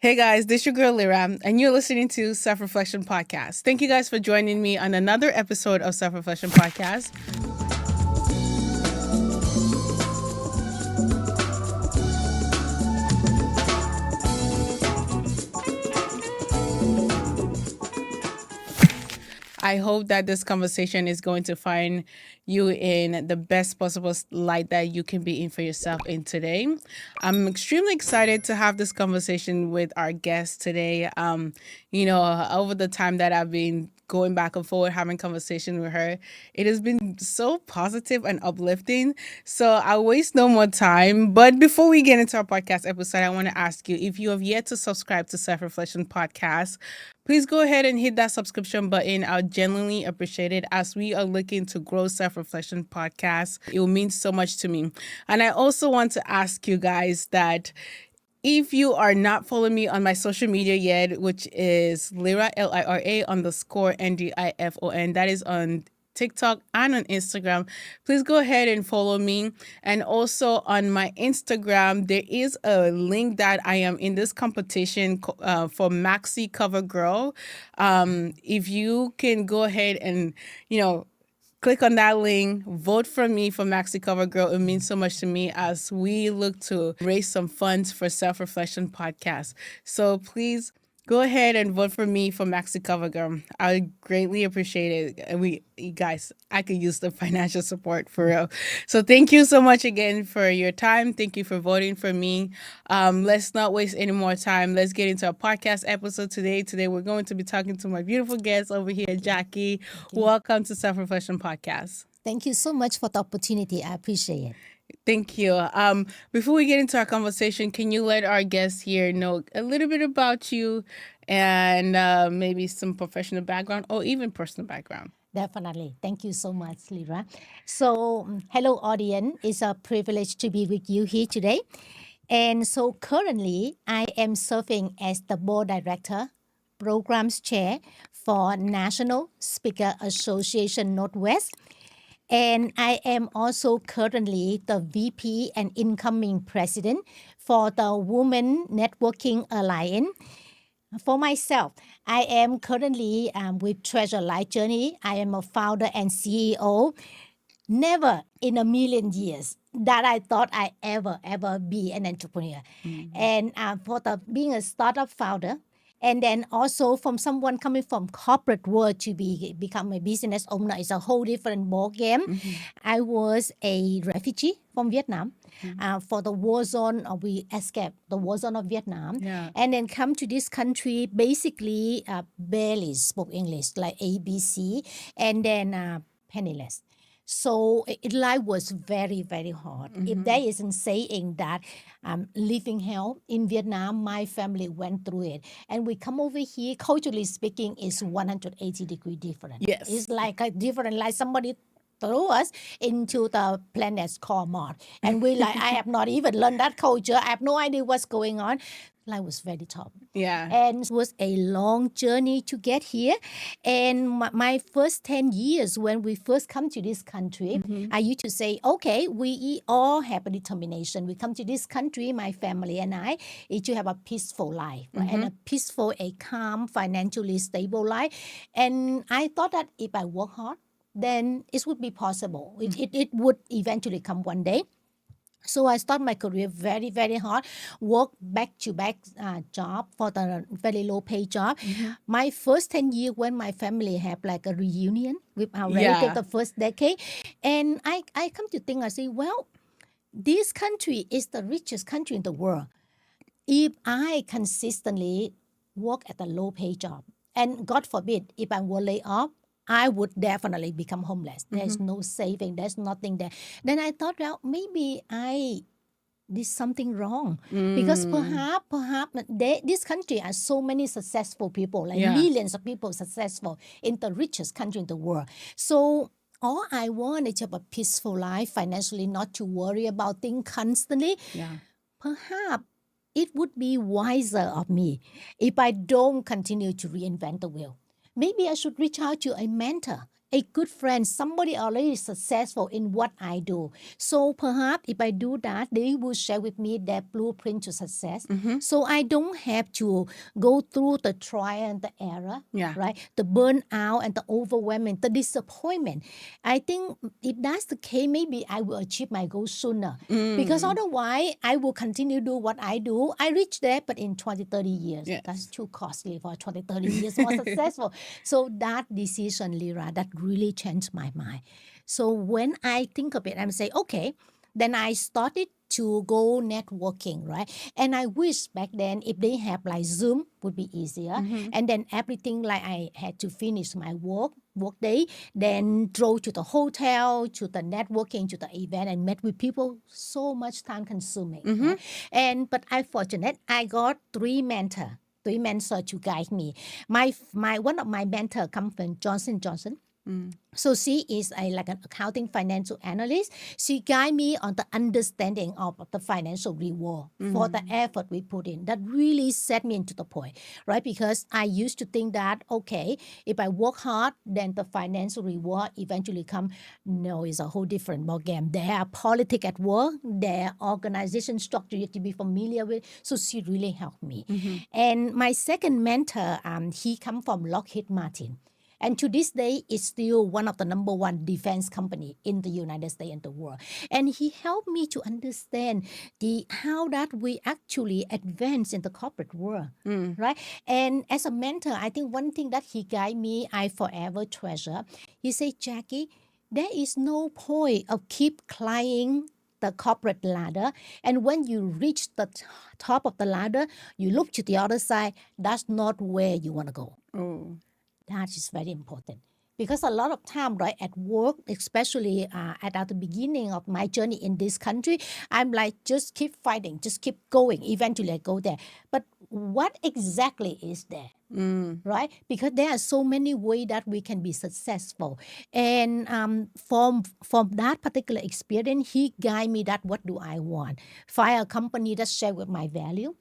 Hey guys, this is your girl Lira, and you're listening to Self Reflection Podcast. Thank you guys for joining me on another episode of Self Reflection Podcast. I hope that this conversation is going to find you in the best possible light that you can be in for yourself in today. I'm extremely excited to have this conversation with our guest today. Over the time that I've been going back and forward having conversation with her, it has been so positive and uplifting. So I'll waste no more time. But before we get into our podcast episode, I want to ask you, if you have yet to subscribe to Self Reflection Podcast, please go ahead and hit that subscription button. I'll genuinely appreciate it, as we are looking to grow Self Reflection Podcast. It will mean so much to me. And I also want to ask you guys that if you are not following me on my social media yet, which is Lira, Lira_Ndifon, that is on TikTok and on Instagram, please go ahead and follow me. And also on my Instagram, there is a link that I am in this competition for Maxi Cover Girl. If you can go ahead and, click on that link, vote for me for Maxi Cover Girl. It means so much to me as we look to raise some funds for Self Reflection Podcast. So please go ahead and vote for me for Maxi Cover Girl. I greatly appreciate it. You guys, I could use the financial support for real. So thank you so much again for your time. Thank you for voting for me. Let's not waste any more time. Let's get into our podcast episode today. Today we're going to be talking to my beautiful guest over here, Jackie. Welcome to Self Reflection Podcast. Thank you so much for the opportunity. I appreciate it. Thank you. Before we get into our conversation, can you let our guests here know a little bit about you and maybe some professional background or even personal background? Definitely. Thank you so much, Lira. So, hello, audience. It's a privilege to be with you here today. And so, currently, I am serving as the board director, programs chair for National Speaker Association Northwest. And I am also currently the VP and incoming president for the Women Networking Alliance. For myself, I am currently with Treasure Life Journey. I am a founder and CEO. Never in a million years that I thought I ever be an entrepreneur. Mm-hmm. And for being a startup founder, and then also from someone coming from corporate world to become a business owner is a whole different ball game. Mm-hmm. I was a refugee from Vietnam. Mm-hmm. For the war zone, we escaped the war zone of Vietnam, and then come to this country. Basically, barely spoke English, like ABC, and then penniless. So life was very, very hard. Mm-hmm. If there isn't saying that living hell in Vietnam, my family went through it. And we come over here, culturally speaking, is 180-degree different. Yes. It's like a different, like somebody threw us into the planet called Mars. And we like, I have not even learned that culture. I have no idea what's going on. Life was very tough. Yeah. And it was a long journey to get here. And my first 10 years when we first come to this country, mm-hmm. I used to say, okay, we all have a determination. We come to this country, my family and I, to have a peaceful life, right? Mm-hmm. And a peaceful, a calm, financially stable life. And I thought that if I work hard, then it would be possible. Mm-hmm. It would eventually come one day. So I started my career very, very hard, work back-to-back job for the very low-paid job. Mm-hmm. My first 10 years when my family had like a reunion with our relative the first decade. And I come to think, I say, well, this country is the richest country in the world. If I consistently work at a low-paid job, and God forbid, if I were laid off, I would definitely become homeless. There's no saving. There's nothing there. Then I thought, well, maybe I did something wrong. Because perhaps this country has so many successful people, like millions of people successful in the richest country in the world. So all I want is to have a peaceful life, financially not to worry about things constantly. Yeah. Perhaps it would be wiser of me if I don't continue to reinvent the wheel. Maybe I should reach out to a mentor, a good friend, somebody already successful in what I do. So perhaps if I do that, they will share with me their blueprint to success. So I don't have to go through the trial and the error, Yeah. right? The burnout and the overwhelming, the disappointment. I think if that's the case, maybe I will achieve my goal sooner. Because otherwise, I will continue to do what I do. I reach there, but in 20, 30 years. Yes. That's too costly for 20, 30 years more successful. So that decision, Lira, that really changed my mind. So when I think of it, I'm saying, okay, then I started to go networking, right? And I wish back then if they have like Zoom would be easier. And then everything like I had to finish my work day, then drove to the hotel, to the networking, to the event, and met with people. So much time consuming. Right? And but I fortunate I got three mentors to guide me. My one of my mentor comes from Johnson Johnson. So she is like an accounting financial analyst. She guide me on the understanding of the financial reward for the effort we put in. That really set me into the point, right? Because I used to think that, okay, if I work hard, then the financial reward eventually come. No, it's a whole different ballgame. There are politics at work. There are organization structure you have to be familiar with. So she really helped me. And my second mentor, he come from Lockheed Martin. And to this day, it's still one of the number one defense company in the United States and the world. And he helped me to understand how that we actually advance in the corporate world, right? And as a mentor, I think one thing that he guided me, I forever treasure. He said, Jackie, there is no point of keep climbing the corporate ladder. And when you reach the top of the ladder, you look to the other side. That's not where you want to go. Oh. That is very important because a lot of time, right, at work, especially at the beginning of my journey in this country, I'm like, just keep fighting, just keep going. Eventually, I go there. But what exactly is there? Right? Because there are so many ways that we can be successful. And from that particular experience, he guided me that what do I want? Find a company that share with my value.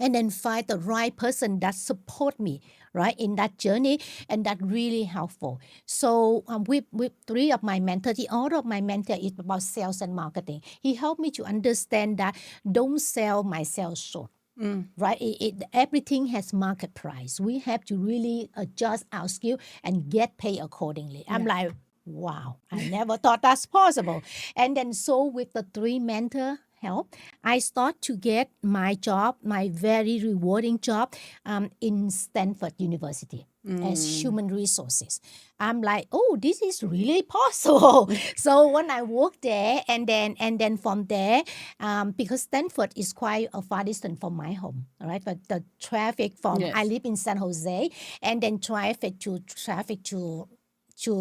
And then find the right person that support me, right, in that journey, and that really helpful. So with three of my mentors, the order of my mentor is about sales and marketing. He helped me to understand that don't sell myself short. Right, everything has market price. We have to really adjust our skill and get paid accordingly. I'm like, wow, I never thought that's possible. And then so with the three mentor help, I start to get my job, my very rewarding job, in Stanford University as human resources. I'm like, oh, this is really possible. So when I work there, and then from there, because Stanford is quite a far distance from my home, all right? But the traffic from I live in San Jose, and then traffic to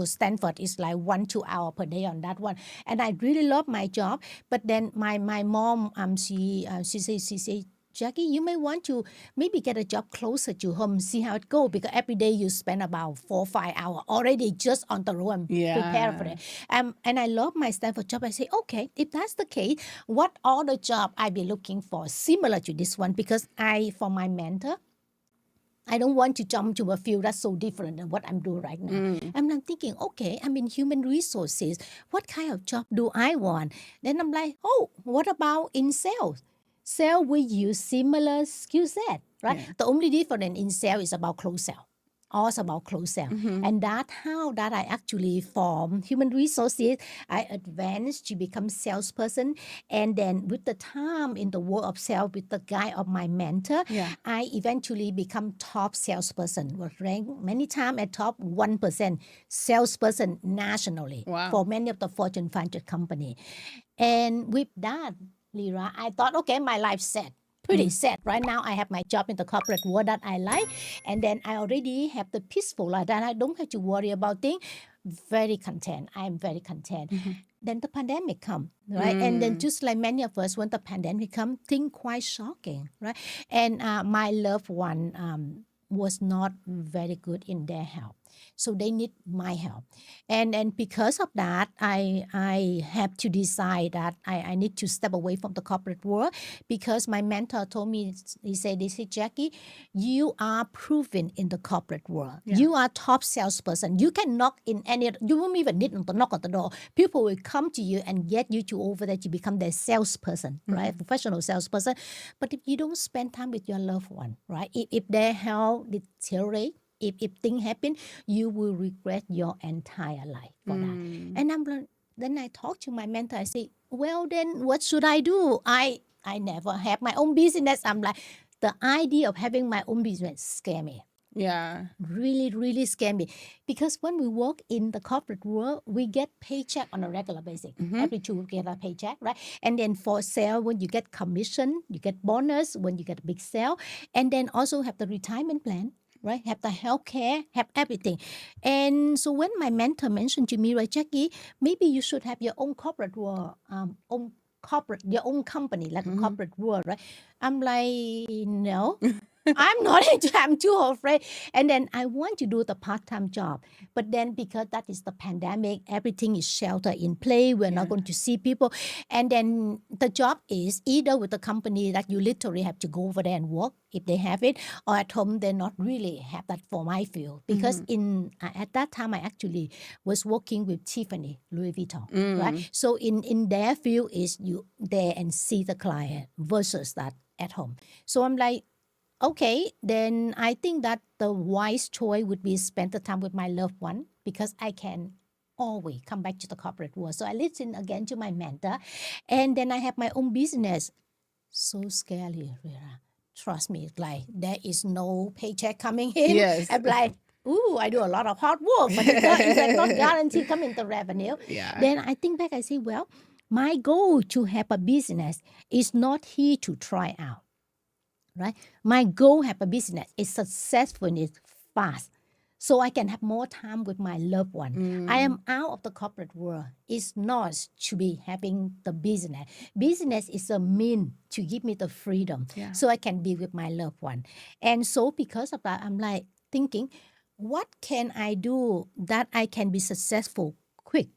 Stanford is like 1-2 hours per day on that one. And I really love my job. But then my mom, she says, Jackie, you may want to maybe get a job closer to home, see how it goes, because every day you spend about 4 or 5 hours already just on the road and prepare for it. And I love my Stanford job. I say, okay, if that's the case, what other job I be looking for similar to this one? Because for my mentor, I don't want to jump to a field that's so different than what I'm doing right now. And I'm thinking, okay, I'm in human resources. What kind of job do I want? Then I'm like, oh, what about in sales? Sales, we use similar skill set, right? The only difference in sales is about close sale. All about close sale. And that's how that I actually form human resources. I advanced to become salesperson. And then with the time in the world of sales, with the guide of my mentor, I eventually become top salesperson. Was ranked many times at top 1% salesperson nationally for many of the Fortune 500 company. And with that, Lira, I thought, okay, my life's set. Pretty set. Right now, I have my job in the corporate world that I like. And then I already have the peaceful life that I don't have to worry about things. Very content. I'm very content. Then the pandemic come, right? And then just like many of us, when the pandemic come, things quite shocking, right? And my loved one was not very good in their health. So they need my help. And because of that, I have to decide that I need to step away from the corporate world, because my mentor told me, he said, Jackie, you are proven in the corporate world. Yeah. You are top salesperson. You can knock in any, you won't even need to knock on the door. People will come to you and get you to over there to become their salesperson, right? Professional salesperson. But if you don't spend time with your loved one, right? If their health deteriorate, if things happen, you will regret your entire life for that. And then I talked to my mentor. I say, well, then what should I do? I never have my own business. I'm like, the idea of having my own business scare me. Yeah. Really, really scare me. Because when we work in the corporate world, we get paycheck on a regular basis. Every 2 weeks, we get a paycheck, right? And then for sale, when you get commission, you get bonus when you get a big sale. And then also have the retirement plan, right? Have the healthcare, have everything. And so when my mentor mentioned to me, right, Jackie, maybe you should have your own corporate world, your own company, like a corporate world, right? I'm like, no. I'm not I'm too afraid. And then I want to do the part-time job. But then because that is the pandemic, everything is shelter in place. We're not going to see people. And then the job is either with the company that you literally have to go over there and work if they have it, or at home they not really have that for my field. Because at that time I actually was working with Tiffany, Louis Vuitton, right? So in their field is you there and see the client versus that at home. So I'm like, okay, then I think that the wise choice would be spend the time with my loved one, because I can always come back to the corporate world. So I listen again to my mentor, and then I have my own business. So scary, Rira. Trust me, it's like there is no paycheck coming in. Yes. I'm like, ooh, I do a lot of hard work, but it's like not guaranteed coming the revenue. Yeah. Then I think back, I say, well, my goal to have a business is not here to try out. Right? My goal have a business is successful and it's fast. So I can have more time with my loved one. I am out of the corporate world. It's not to be having the business. Business is a mean to give me the freedom so I can be with my loved one. And so because of that, I'm like thinking, what can I do that I can be successful quick?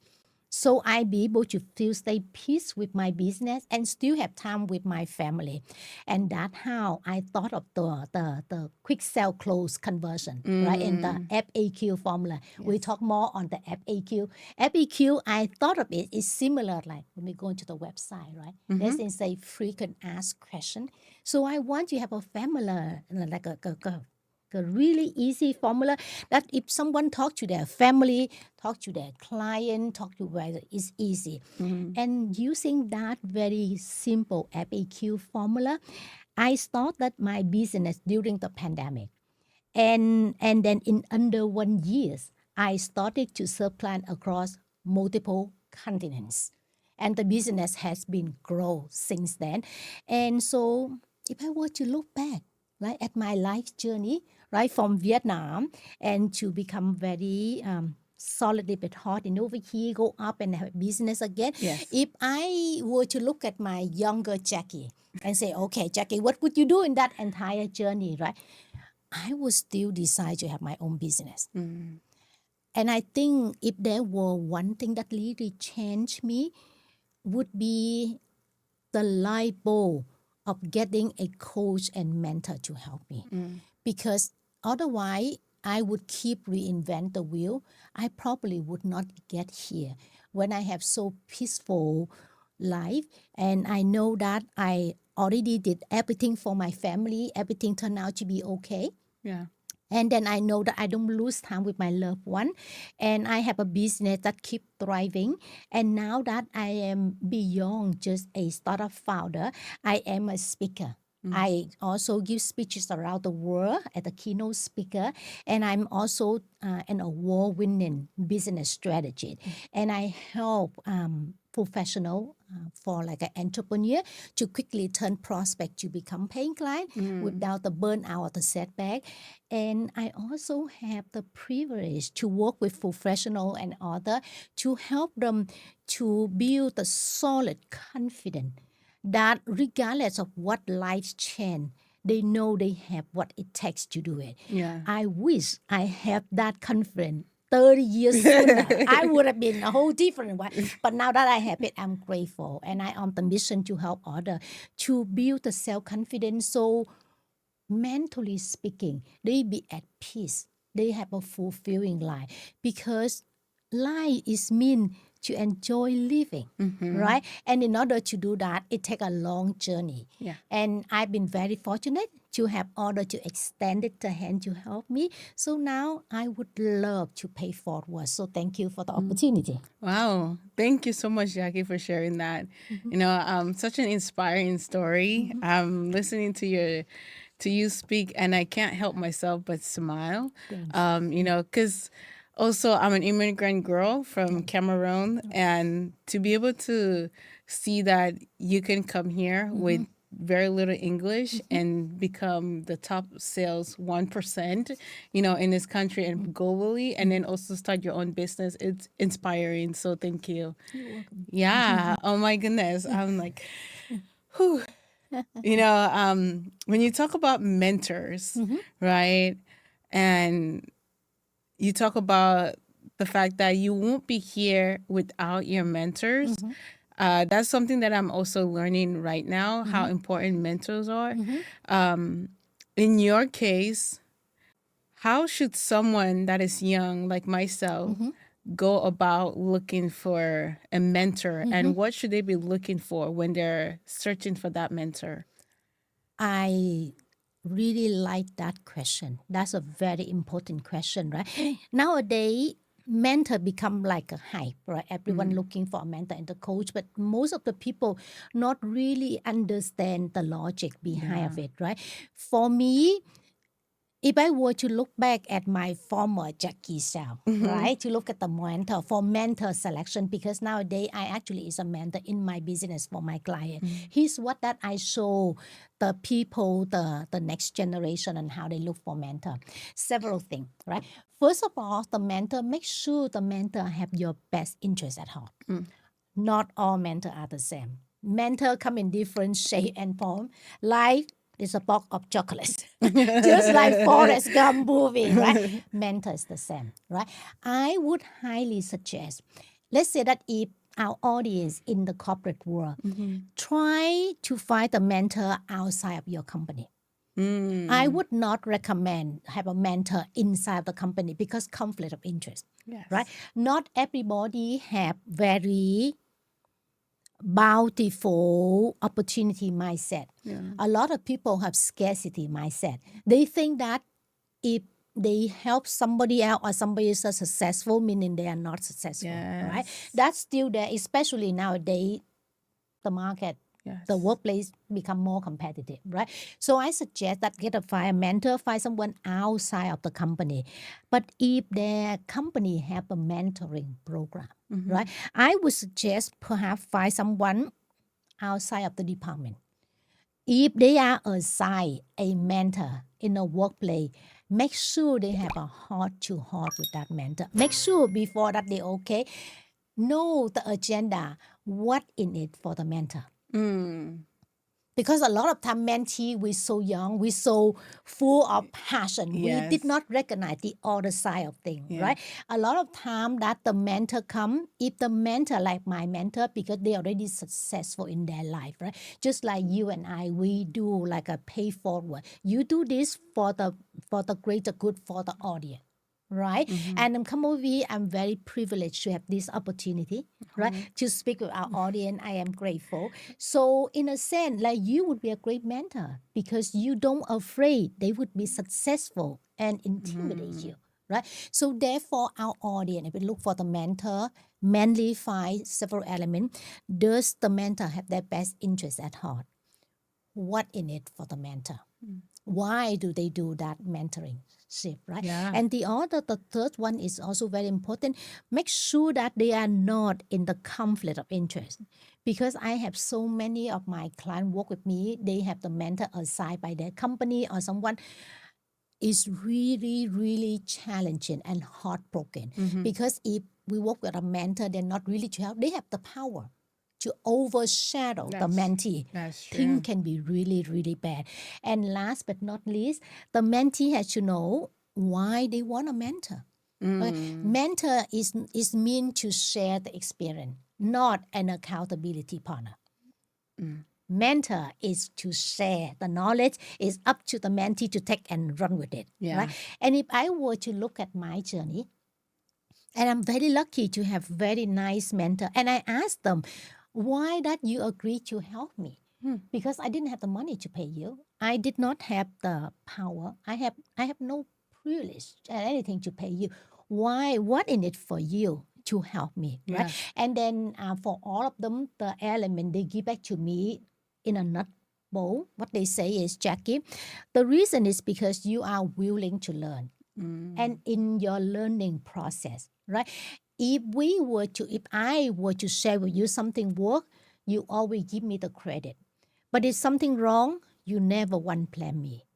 So I be able to feel stay peace with my business and still have time with my family. And that's how I thought of the quick sell close conversion, right? In the FAQ formula. We talk more on the FAQ. FAQ, I thought of it is similar like when we go into the website, right? There's a frequent asked question. So I want to have a formula, like a really easy formula that if someone talk to their family, talk to their client, talk to whether it's easy. And using that very simple FAQ formula, I started my business during the pandemic. And then in under 1 year, I started to serve clients across multiple continents. And the business has been grow since then. And so if I were to look back, right, at my life journey, right, from Vietnam and to become very solidly but hard and over here, go up and have business again. Yes. If I were to look at my younger Jackie and say, okay, Jackie, what would you do in that entire journey, right? I would still decide to have my own business. And I think if there were one thing that really changed me, would be the light bulb of getting a coach and mentor to help me. Because otherwise, I would keep reinvent the wheel. I probably would not get here when I have so peaceful life, and I know that I already did everything for my family. Everything turned out to be okay. Yeah. And then I know that I don't lose time with my loved one. And I have a business that keep thriving. And now that I am beyond just a startup founder, I am a speaker. I also give speeches around the world as a keynote speaker. And I'm also an award-winning business strategist. And I help professional for like an entrepreneur to quickly turn prospect to become paying client without the burnout or the setback. And I also have the privilege to work with professional and other to help them to build a solid confidence that regardless of what life change, They know they have what it takes to do it. Yeah. I wish I had that confidence 30 years sooner. I would have been a whole different one. But now that I have it, I'm grateful. And I on the mission to help others to build the self-confidence. So mentally speaking, they be at peace. They have a fulfilling life because life is meant to enjoy living, right? And in order to do that, it takes a long journey. Yeah. And I've been very fortunate to have order to extend it the hand to help me. So now I would love to pay forward. So thank you for the opportunity. Wow. Thank you so much, Jackie, for sharing that. Such an inspiring story. I'm listening to you speak, and I can't help myself but smile. Thank Because also I'm an immigrant girl from Cameroon, and to be able to see that you can come here with very little English and become the top sales 1%, in this country and globally, and then also start your own business. It's inspiring. So thank you. You're welcome. Yeah. Oh my goodness. I'm like, whew. When you talk about mentors, right? And you talk about the fact that you won't be here without your mentors. That's something that I'm also learning right now, how important mentors are. In your case, how should someone that is young, like myself, go about looking for a mentor, and what should they be looking for when they're searching for that mentor? I really like that question. That's a very important question, right? Nowadays, mentor become like a hype, right? Everyone looking for a mentor and a coach, but most of the people not really understand the logic behind of it, right? For me, if I were to look back at my former Jackie self, right, to look at the mentor for mentor selection, because nowadays I actually is a mentor in my business for my client. Here's what that I show the people, the next generation and how they look for mentor. Several things, right? First of all, the mentor, make sure the mentor have your best interest at heart. Not all mentors are the same. Mentor come in different shape and form. Life is a box of chocolates, just like Forrest Gump movie, right? Mentor is the same, right? I would highly suggest, let's say that if our audience in the corporate world, try to find a mentor outside of your company. I would not recommend have a mentor inside the company because conflict of interest, Yes. right? Not everybody have very bountiful opportunity mindset. A lot of people have scarcity mindset. They think that if they help somebody else or somebody is successful, meaning they are not successful, right? Yes. That's still there, especially nowadays, the market, Yes. the workplace become more competitive, right? So I suggest that find a mentor, find someone outside of the company. But if their company have a mentoring program, right? I would suggest perhaps find someone outside of the department. If they are assigned a mentor in a workplace, make sure they have a heart-to-heart with that mentor. Make sure before that they know the agenda, what in it for the mentor. Because a lot of time mentee, we're so young, we're so full of passion. Yes. We did not recognize the other side of things, Yeah. right? A lot of time that the mentor come, if the mentor like my mentor, because they already successful in their life, right? Just like you and I, we do like a pay forward. You do this for the greater good for the audience. Right? And come over here, I'm very privileged to have this opportunity, right? To speak with our audience. I am grateful. So in a sense, like you would be a great mentor because you don't afraid they would be successful and intimidate you, right? So therefore, our audience, if we look for the mentor, mainly find several elements. Does the mentor have their best interest at heart? What in it for the mentor? Why do they do that mentoring shift, right? Yeah. And the third one is also very important. Make sure that they are not in the conflict of interest. Because I have so many of my clients work with me, they have the mentor assigned by their company or someone is really, really challenging and heartbroken. Because if we work with a mentor, they're not really to help, they have the power to overshadow the mentee, That's true. things can be really, really bad. And last but not least, the mentee has to know why they want a mentor. Right? Mentor is meant to share the experience, not an accountability partner. Mentor is to share the knowledge. It's up to the mentee to take and run with it. Yeah. Right? And if I were to look at my journey, and I'm very lucky to have very nice mentor, and I asked them, why that you agree to help me? Because I didn't have the money to pay you. I did not have the power. I have no privilege and anything to pay you. Why? What in it for you to help me? Right? Yes. And then for all of them, the element they give back to me in a nut bowl. What they say is, Jackie, the reason is because you are willing to learn. And in your learning process, right? If I were to share with you something work, you always give me the credit. But if something wrong, you never one blame me.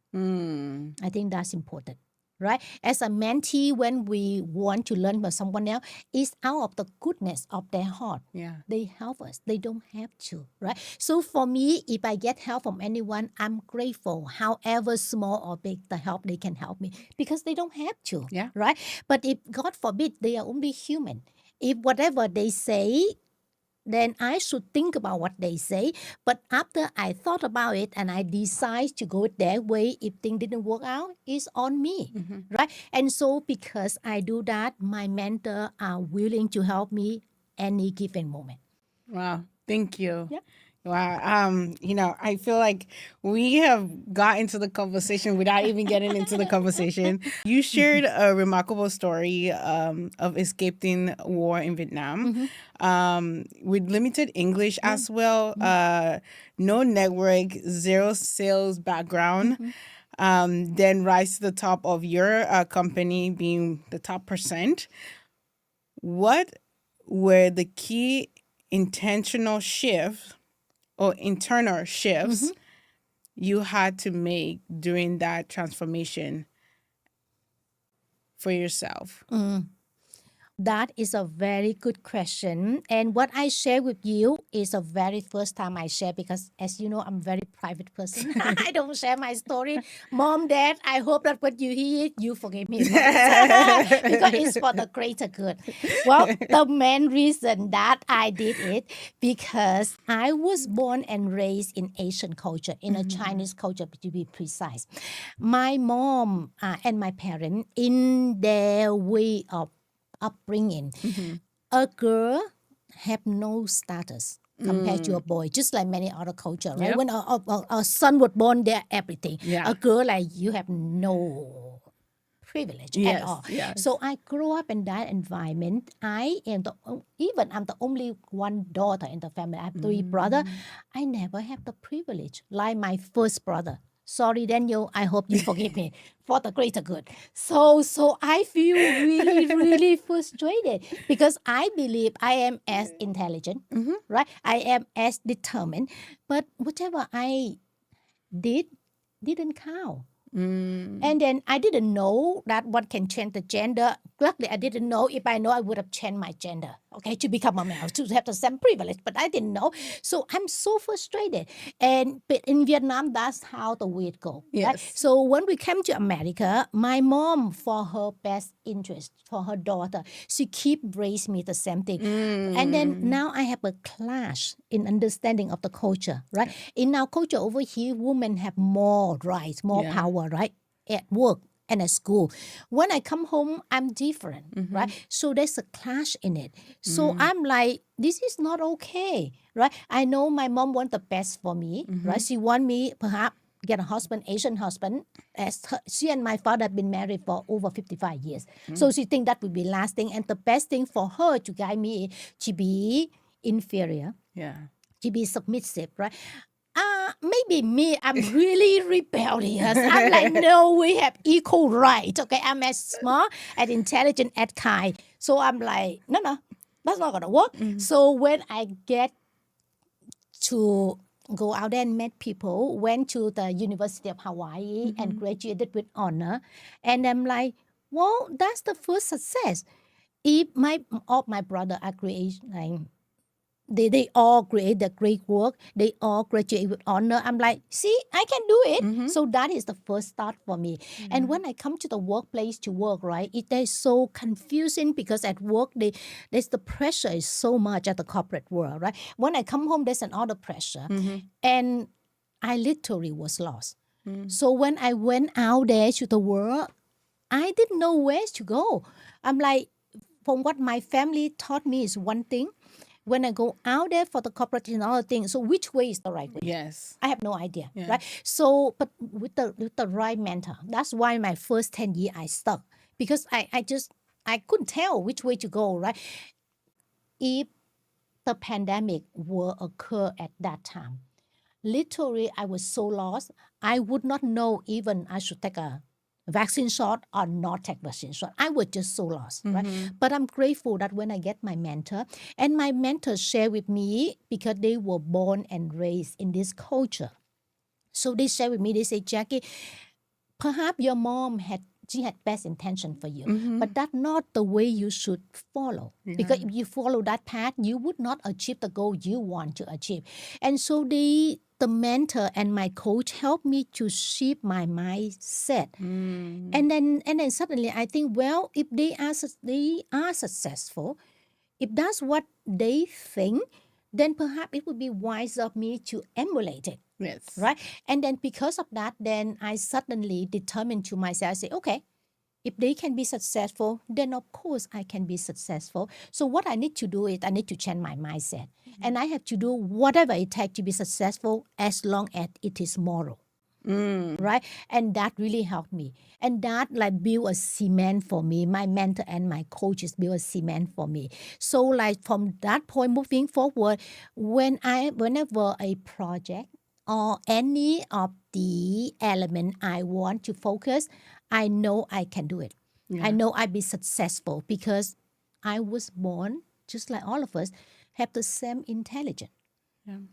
I think that's important, right? As a mentee, when we want to learn from someone else, it's out of the goodness of their heart. Yeah. They help us. They don't have to, right? So for me, if I get help from anyone, I'm grateful, however small or big the help they can help me, because they don't have to, Yeah. right? But if, God forbid, they are only human. If whatever they say, then I should think about what they say. But after I thought about it and I decide to go their way, if things didn't work out, it's on me, right? And so because I do that, my mentor are willing to help me any given moment. Wow. Thank you. Yeah. Wow. I feel like we have got into the conversation without even getting into the conversation. You shared a remarkable story of escaping war in Vietnam with limited English as well, no network, zero sales background, then rise to the top of your company being the top percent. What were the key intentional shifts or internal shifts you had to make during that transformation for yourself? That is a very good question. And what I share with you is the very first time I share, because as you know, I'm a very private person. I don't share my story. Mom, Dad, I hope that when you hear it, you forgive me for this. Because it's for the greater good. Well, the main reason that I did it, because I was born and raised in Asian culture, in a Chinese culture to be precise. My mom and my parents, in their way of upbringing, a girl have no status compared to a boy, just like many other culture, right? Yep. When a son was born, they're everything. Yeah. A girl, like, you have no privilege at all. Yes. So I grew up in that environment. I'm the only one daughter in the family. I have three brothers. I never have the privilege like my first brother. Sorry, Daniel, I hope you forgive me for the greater good. So I feel really, really frustrated because I believe I am as intelligent, right? I am as determined, but whatever I didn't count. And then I didn't know that what can change the gender. Luckily, I didn't know. If I know, I would have changed my gender, okay, to become a male, to have the same privilege. But I didn't know. So I'm so frustrated. But in Vietnam, that's how the way it goes. Yes. Right? So when we came to America, my mom, for her best interest, for her daughter, she keep raising me the same thing. And then now I have a clash in understanding of the culture, right? In our culture over here, women have more rights, more power, right? At work and at school. When I come home, I'm different, right? So there's a clash in it. So I'm like, this is not okay, right? I know my mom wants the best for me, right? She want me perhaps get a husband, Asian husband. She and my father have been married for over 55 years. So she think that would be lasting. And the best thing for her to guide me to be inferior, to be submissive, right? Maybe me, I'm really rebellious. I'm like, no, we have equal rights. Okay, I'm as smart, as intelligent, as kind. So I'm like, no, that's not gonna work. So when I get to go out there and met people, went to the University of Hawaii and graduated with honor, and I'm like, well, that's the first success. If all my brother are creating they all create the great work. They all graduate with honor. I'm like, see, I can do it. So that is the first start for me. And when I come to the workplace to work, right, it is so confusing because at work, there's the pressure is so much at the corporate world, right? When I come home, there's another pressure. And I literally was lost. So when I went out there to the world, I didn't know where to go. I'm like, from what my family taught me is one thing. When I go out there for the corporate is another thing. So which way is the right way? Yes. I have no idea, Yeah. right? So, but with the right mentor, that's why my first 10 years I stuck because I couldn't tell which way to go, right? If the pandemic will occur at that time, literally I was so lost. I would not know even I should take a vaccine shot or not take vaccine shot. I was just so lost, right? But I'm grateful that when I get my mentor, and my mentors share with me because they were born and raised in this culture. So they share with me, they say, Jackie, perhaps your mom she had best intention for you, but that's not the way you should follow. Because if you follow that path, you would not achieve the goal you want to achieve. And so the mentor and my coach helped me to shape my mindset. And then suddenly I think, well, if they are successful, if that's what they think, then perhaps it would be wise of me to emulate it. Yes. Right? And then because of that, then I suddenly determined to myself, I say, okay, if they can be successful, then of course I can be successful. So what I need to do is I need to change my mindset. And I have to do whatever it takes to be successful as long as it is moral. Right? And that really helped me. And that like built a cement for me. My mentor and my coaches built a cement for me. So like from that point moving forward, whenever a project or any of the element I want to focus, I know I can do it. I know I'll be successful because I was born, just like all of us, have the same intelligence.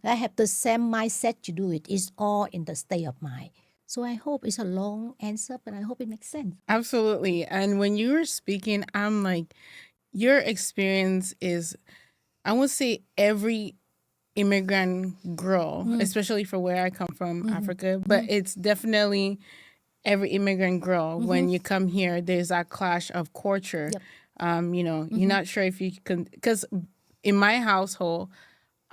I have the same mindset to do it. It's all in the state of mind. So I hope it's a long answer, but I hope it makes sense. Absolutely. And when you were speaking, I'm like, your experience is, I would say, every immigrant girl, especially for where I come from, Africa, but it's definitely every immigrant girl. When you come here, there's that clash of culture. You're not sure if you can, because in my household,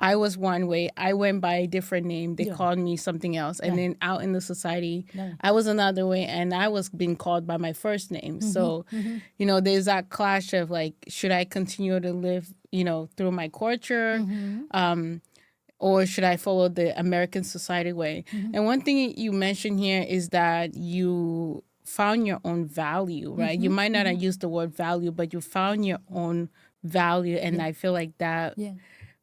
I was one way. I went by a different name. They called me something else. And then out in the society, I was another way, and I was being called by my first name. So, there's that clash of like, should I continue to live, through my culture? Or should I follow the American society way? And one thing you mentioned here is that you found your own value, right? You might not have used the word value, but you found your own value. And I feel like that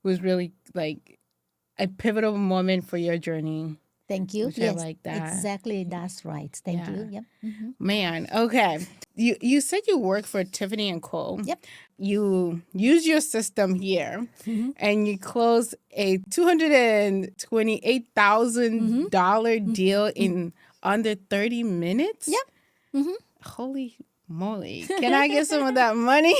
was really like a pivotal moment for your journey. Thank you. Which Yes, I like that. exactly. That's right. Thank you. Yep. Man, okay. You said you work for Tiffany and Co. Yep. You use your system here, and you close a $228,000 deal in under 30 minutes. Yep. Holy moly! Can I get some of that money?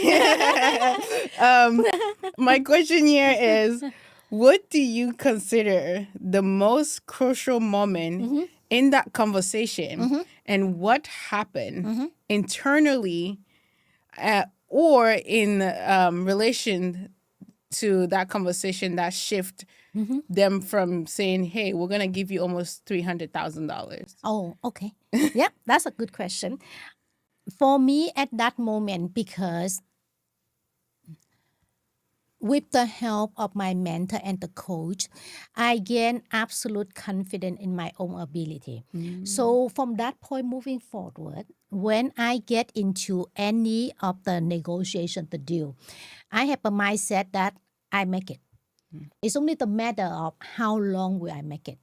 My question here is, what do you consider the most crucial moment in that conversation, and what happened internally or in relation to that conversation that shift them from saying, hey, we're going to give you almost $300,000? Oh, okay. Yeah, that's a good question. For me at that moment, because with the help of my mentor and the coach, I gained absolute confidence in my own ability. So from that point moving forward, when I get into any of the negotiation, the deal, I have a mindset that I make it. It's only the matter of how long will I make it.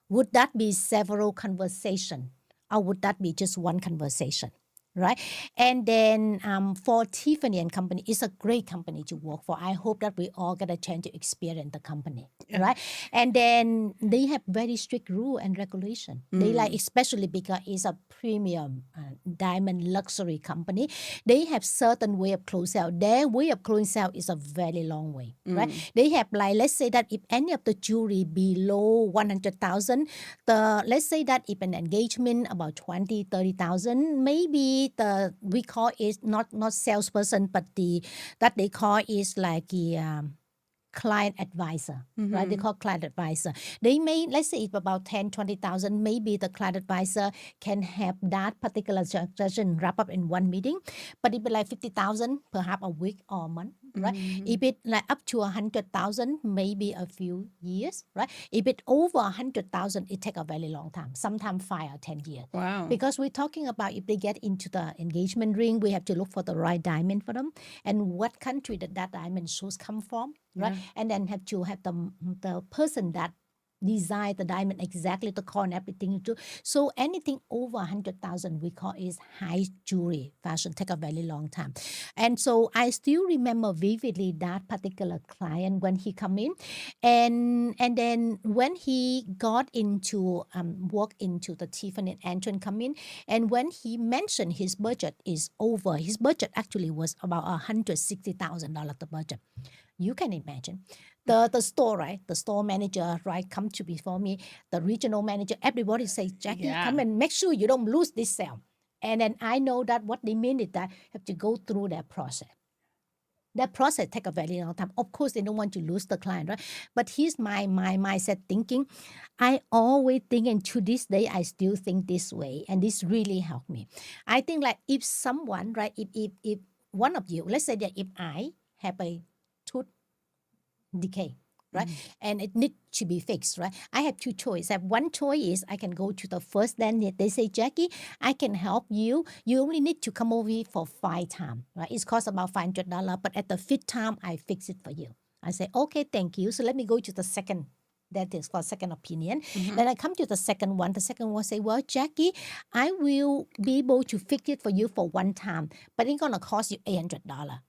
Would that be several conversations, or would that be just one conversation? right? And then for Tiffany and Company, it's a great company to work for. I hope that we all get a chance to experience the company, Yeah. right? And then they have very strict rule and regulation. They like, especially because it's a premium diamond luxury company, they have certain way of close out. Their way of closing out is a very long way, right? They have like, let's say that if any of the jewelry below 100,000, let's say that if an engagement about 20, 30,000, maybe we call it not salesperson, but that they call is like the client advisor, right? They call client advisor. They may, let's say if about 10, 20,000, maybe the client advisor can have that particular transaction wrap up in one meeting. But if it's like 50,000, perhaps a week or a month, right? If it like up to 100,000, maybe a few years, right? If it over 100,000, it take a very long time, sometimes 5 or 10 years. Wow. Because we're talking about if they get into the engagement ring, we have to look for the right diamond for them and what country that diamond should come from, right? And then have to have the person that design the diamond exactly the core and everything you do. So anything over 100,000 we call is high jewelry fashion, take a very long time. And so I still remember vividly that particular client when he come in, and then when he got into walk into the Tiffany and Antoine come in, and when he mentioned his budget is over, his budget actually was about $160,000 the budget. You can imagine the store, right? The store manager, right, come to before me, the regional manager, everybody say, Jackie, Yeah. come and make sure you don't lose this sale. And then I know that what they mean is that have to go through that process. That process take a very long time. Of course, they don't want to lose the client, right? But here's my mindset thinking. I always think, and to this day, I still think this way, and this really helped me. I think like if someone, right, if one of you, let's say that if I have a tooth decay, right? And it needs to be fixed, right? I have two choices. I have one choice is I can go to the first dentist. They say, Jackie, I can help you. You only need to come over here for 5 times, right? It's cost about $500, but at the 5th time, I fix it for you. I say, okay, thank you. So let me go to the second dentist for second opinion. Then I come to the second one. The second one say, well, Jackie, I will be able to fix it for you for 1 time, but it's going to cost you $800.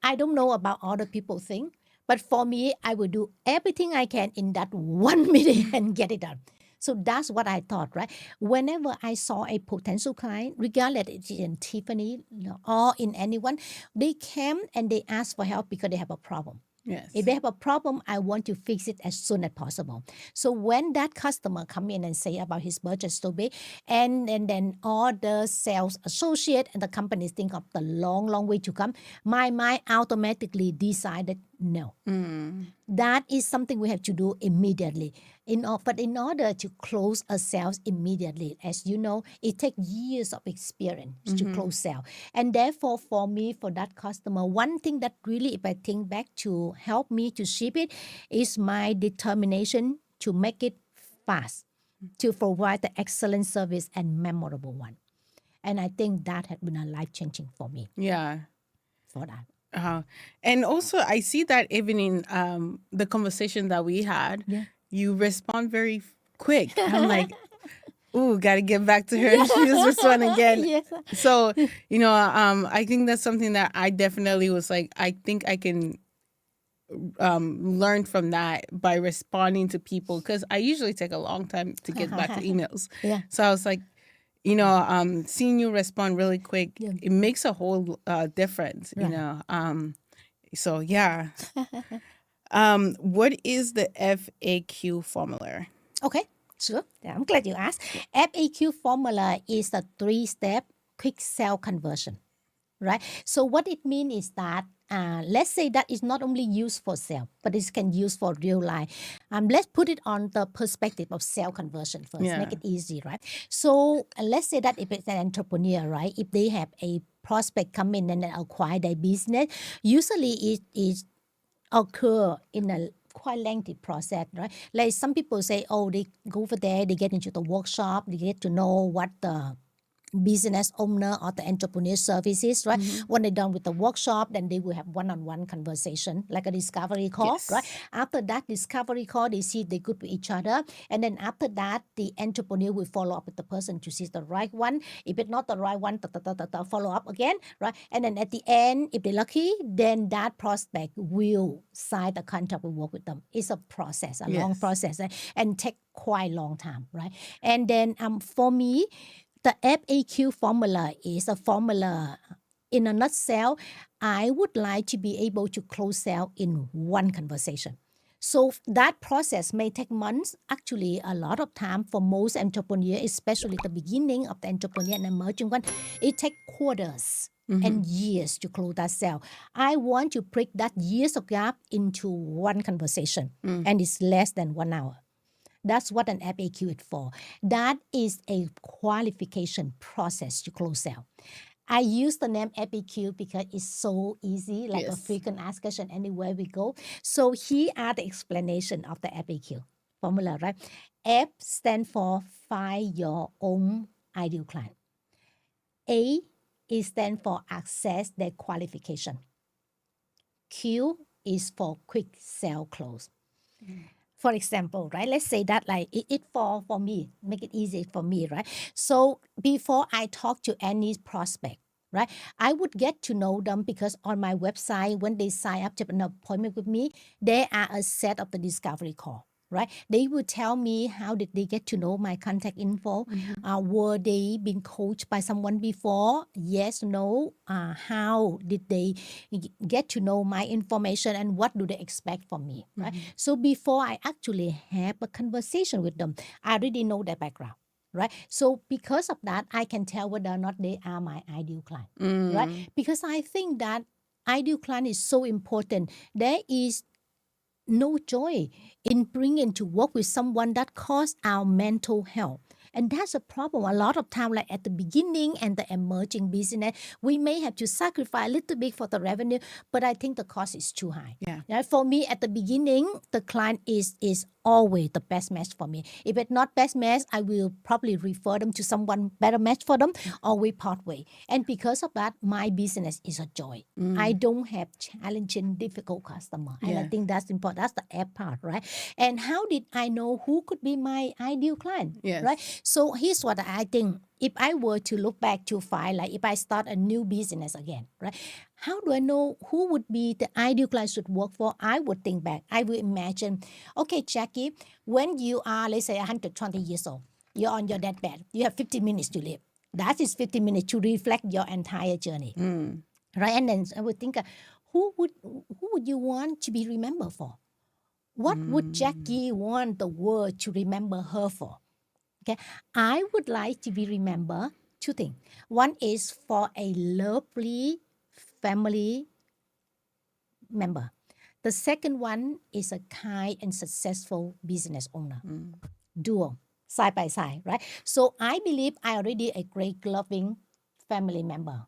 I don't know about other people think, but for me, I will do everything I can in that 1 meeting and get it done. So that's what I thought, right? Whenever I saw a potential client, regardless it's in Tiffany or in anyone, they came and they asked for help because they have a problem. Yes. If they have a problem, I want to fix it as soon as possible. So when that customer come in and say about his budget so big, and then all the sales associate and the companies think of the long way to come, my mind automatically decided no. That is something we have to do immediately. But in order to close a sales immediately, as you know, it takes years of experience to close sale. And therefore, for me, for that customer, one thing that really, if I think back to help me to ship it, is my determination to make it fast, to provide the excellent service and memorable one. And I think that had been a life-changing for me Yeah. for that. And also, I see that even in the conversation that we had, you respond very quick. I'm like, ooh, got to get back to her. And she just respond again. Yes. So, I think that's something that I definitely was like, I think I can learn from that by responding to people, because I usually take a long time to get back to emails. Yeah. So I was like, seeing you respond really quick, it makes a whole difference, So yeah. What is the FAQ formula? Okay, sure. Yeah, I'm glad you asked. FAQ formula is a 3-step quick sale conversion, right? So what it means is that let's say that it's not only used for sale, but it can use for real life. Let's put it on the perspective of sale conversion first. Yeah. Make it easy, right? So let's say that if it's an entrepreneur, right? If they have a prospect come in and then acquire their business, usually it is occur in a quite lengthy process, right? Like some people say, oh, they go over there, they get into the workshop, they get to know what the business owner or the entrepreneur services, right? When they're done with the workshop, then they will have one-on-one conversation, like a discovery call, right? Yes. After that discovery call, they see they're good with each other. And then after that, the entrepreneur will follow up with the person to see the right one. If it's not the right one, follow up again, right? And then at the end, if they're lucky, then that prospect will sign the contract and work with them. It's a process, a long Yes. process, and take quite a long time, right? And then for me, the FAQ formula is a formula in a nutshell. I would like to be able to close sale in one conversation. So that process may take months, actually a lot of time for most entrepreneurs, especially the beginning of the entrepreneur and emerging one. It takes quarters and years to close that sale. I want to break that years of gap into one conversation, and it's less than 1 hour. That's what an FAQ is for. That is a qualification process to close sale. I use the name FAQ because it's so easy, like a Yes. frequent asked question anywhere we go. So here are the explanation of the FAQ formula, right? F stands for find your own ideal client. A is stand for access their qualification. Q is for quick sale close. For example, right? Let's say that like it for me, make it easy for me, right? So before I talk to any prospect, right, I would get to know them because on my website, when they sign up to an appointment with me, there are a set of the discovery call. Right, they will tell me how did they get to know my contact info. Were they been coached by someone before? Yes, no. How did they get to know my information and what do they expect from me? Right. So before I actually have a conversation with them, I already know their background. Right. So because of that, I can tell whether or not they are my ideal client. Right. Because I think that ideal client is so important. There is no joy in bringing to work with someone that cause our mental health. And that's a problem. A lot of time, like at the beginning and the emerging business, we may have to sacrifice a little bit for the revenue, but I think the cost is too high. Yeah. Right? For me, at the beginning, the client is always the best match for me. If it's not best match, I will probably refer them to someone better match for them, or we part way. And because of that, my business is a joy. I don't have challenging, difficult customer. And I Yeah. think that's important. That's the F part, right? And how did I know who could be my ideal client? Yes. Right? So here's what I think. If I were to look back to find, like if I start a new business again, right? How do I know who would be the ideal client should work for? I would think back. I would imagine, okay, Jackie, when you are, let's say, 120 years old, you're on your deathbed, you have 50 minutes to live. That is 50 minutes to reflect your entire journey. Right? And then I would think, who would you want to be remembered for? What would Jackie want the world to remember her for? Okay, I would like to be remembered two things. One is for a lovely family member. The second one is a kind and successful business owner. Dual, side by side, right? So I believe I already a great loving family member.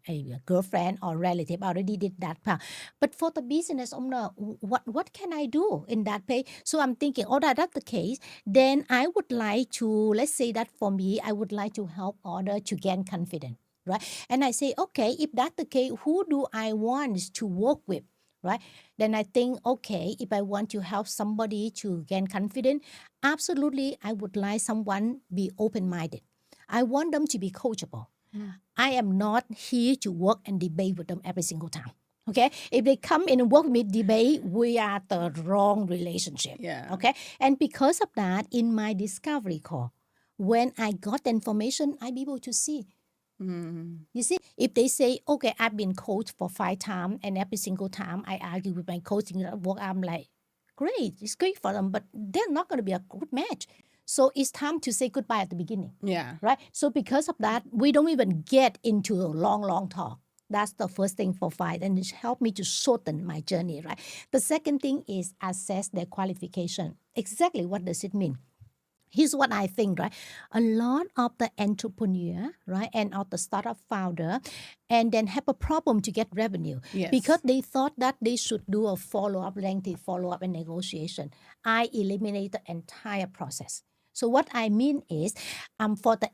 A girlfriend or relative already did that part. But for the business owner, what can I do in that way? So I'm thinking, oh, that's the case. Then I would like to, let's say that for me, I would like to help others to gain confidence, right? And I say, okay, if that's the case, who do I want to work with? Right? Then I think, okay, if I want to help somebody to gain confidence, absolutely, I would like someone be open-minded. I want them to be coachable. I am not here to work and debate with them every single time. Okay, if they come in and work with me debate, we are the wrong relationship. Yeah. Okay, and because of that, in my discovery call, when I got the information, I be able to see. You see, if they say, okay, I've been coached for 5 times, and every single time I argue with my coaching at work, I'm like, great, it's great for them, but they're not going to be a good match. So it's time to say goodbye at the beginning. Yeah. Right? So because of that, we don't even get into a long talk. That's the first thing for fight, and it helped me to shorten my journey, right? The second thing is assess their qualification. Exactly what does it mean? Here's what I think, right? A lot of the entrepreneur, right, and of the startup founder, and then have a problem to get revenue Yes. because they thought that they should do a follow-up, lengthy follow-up and negotiation. I eliminate the entire process. So what I mean is, for the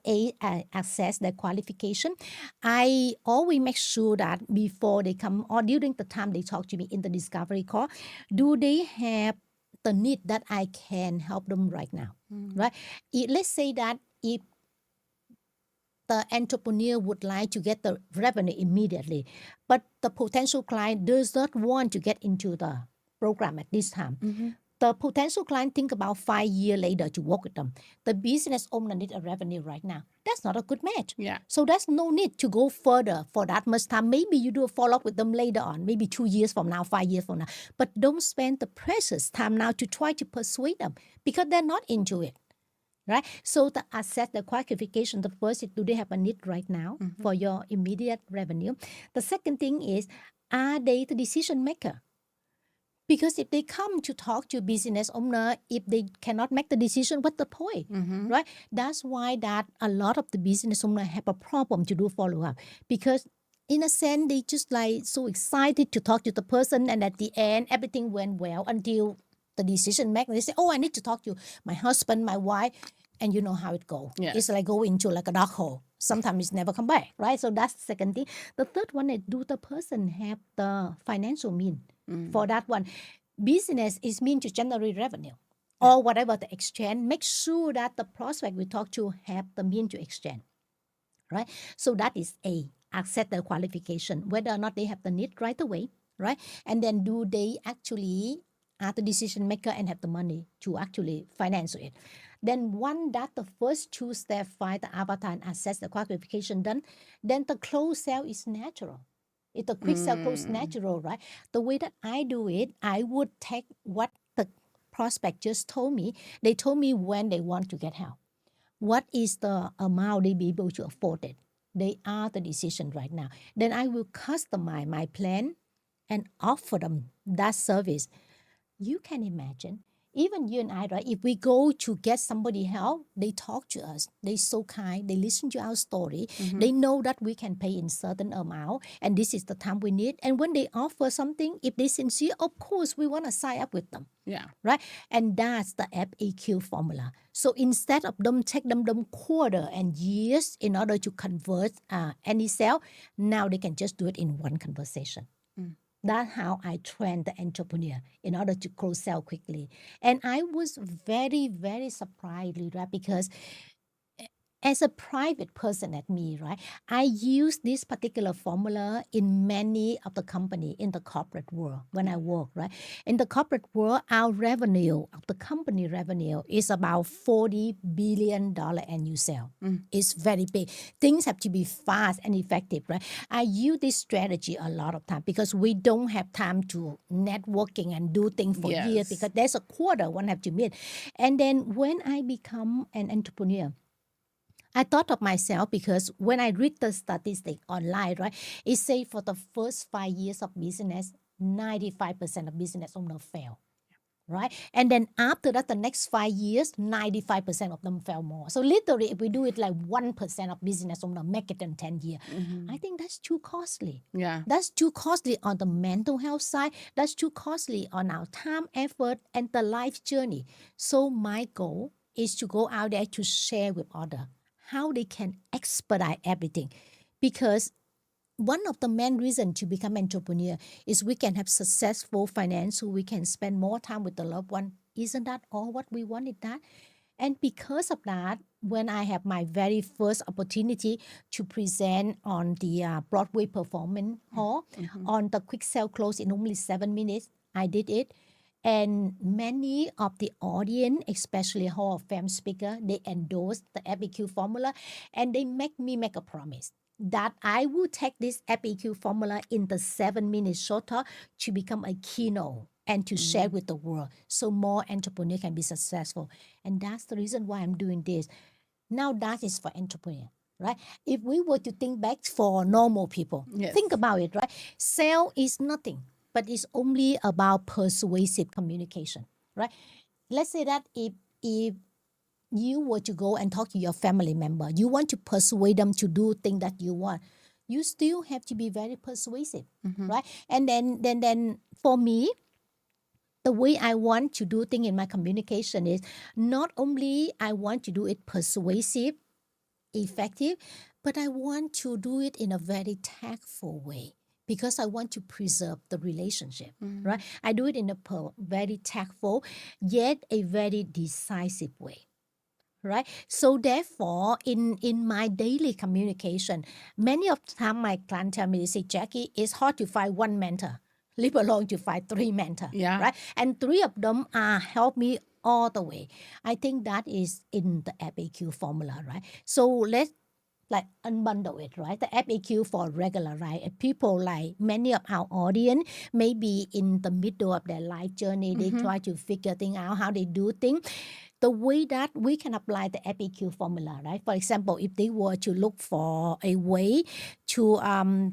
access the qualification, I always make sure that before they come or during the time they talk to me in the discovery call, do they have the need that I can help them right now, right? Let's say that if the entrepreneur would like to get the revenue immediately, but the potential client does not want to get into the program at this time. The potential client think about 5 years later to work with them. The business owner need a revenue right now. That's not a good match. Yeah. So there's no need to go further for that much time. Maybe you do a follow-up with them later on, maybe 2 years from now, 5 years from now. But don't spend the precious time now to try to persuade them because they're not into it. Right? So the assess the qualification, the first is, do they have a need right now for your immediate revenue? The second thing is, are they the decision maker? Because if they come to talk to a business owner, if they cannot make the decision, what's the point? Right? That's why that a lot of the business owner have a problem to do follow-up. Because in a sense, they just like so excited to talk to the person, and at the end, everything went well until the decision maker. They say, oh, I need to talk to my husband, my wife, and you know how it goes. Yes. It's like go into like a dark hole. Sometimes it's never come back, right? So that's the second thing. The third one is, do the person have the financial mean for that one? Business is mean to generate revenue or whatever the exchange. Make sure that the prospect we talk to have the mean to exchange, right? So that is accept the qualification, whether or not they have the need right away, right? And then do they actually are the decision maker and have the money to actually finance it? Then one that the first two steps, find the avatar and assess the qualification done, then the close sale is natural. If the quick sale close natural, right? The way that I do it, I would take what the prospect just told me. They told me when they want to get help. What is the amount they be able to afford it? They are the decision right now. Then I will customize my plan and offer them that service. You can imagine, even you and I, right? If we go to get somebody help, they talk to us. They so kind. They listen to our story. They know that we can pay in certain amount, and this is the time we need. And when they offer something, if they sincere, of course we want to sign up with them. Yeah. Right? And that's the FAQ formula. So instead of them take them quarter and years in order to convert any sale, now they can just do it in one conversation. That's how I train the entrepreneur in order to close sale quickly. And I was very, very surprised, Lira, because as a private person at me, right, I use this particular formula in many of the company in the corporate world when I work, right? In the corporate world, our revenue, of the company revenue is about $40 billion annual sale. It's very big. Things have to be fast and effective, right? I use this strategy a lot of time because we don't have time to networking and do things for years because there's a quarter one have to meet. And then when I become an entrepreneur, I thought of myself because when I read the statistic online, right, it says for the first 5 years of business, 95% of business owners fail, right? And then after that, the next 5 years, 95% of them fail more. So literally, if we do it like 1% of business owners make it in 10 years, I think that's too costly. Yeah. That's too costly on the mental health side. That's too costly on our time, effort, and the life journey. So my goal is to go out there to share with others how they can expedite everything. Because one of the main reasons to become entrepreneur is we can have successful finance, so we can spend more time with the loved one. Isn't that all what we wanted that? And because of that, when I have my very first opportunity to present on the Broadway Performance Hall on the quick sale close in only 7 minutes, I did it. And many of the audience, especially Hall of Fame speaker, they endorsed the FAQ formula, and they make me make a promise that I will take this FAQ formula in the 7 minutes short talk to become a keynote and to share with the world so more entrepreneurs can be successful. And that's the reason why I'm doing this. Now that is for entrepreneur, right? If we were to think back for normal people, think about it, right? Sale is nothing, but it's only about persuasive communication, right? Let's say that if you were to go and talk to your family member, you want to persuade them to do things that you want, you still have to be very persuasive, right? And then for me, the way I want to do things in my communication is not only I want to do it persuasive, effective, but I want to do it in a very tactful way because I want to preserve the relationship, right? I do it in a very tactful, yet a very decisive way. Right. So therefore, in my daily communication, many of the time my clients tell me, they say, Jackie, it's hard to find one mentor, leave alone to find three mentors, Yeah. right? And three of them help me all the way. I think that is in the FAQ formula, right? So let's like unbundle it, right? The FAQ for regular, right? People like many of our audience may be in the middle of their life journey. They try to figure things out, how they do things. The way that we can apply the FAQ formula, right? For example, if they were to look for a way to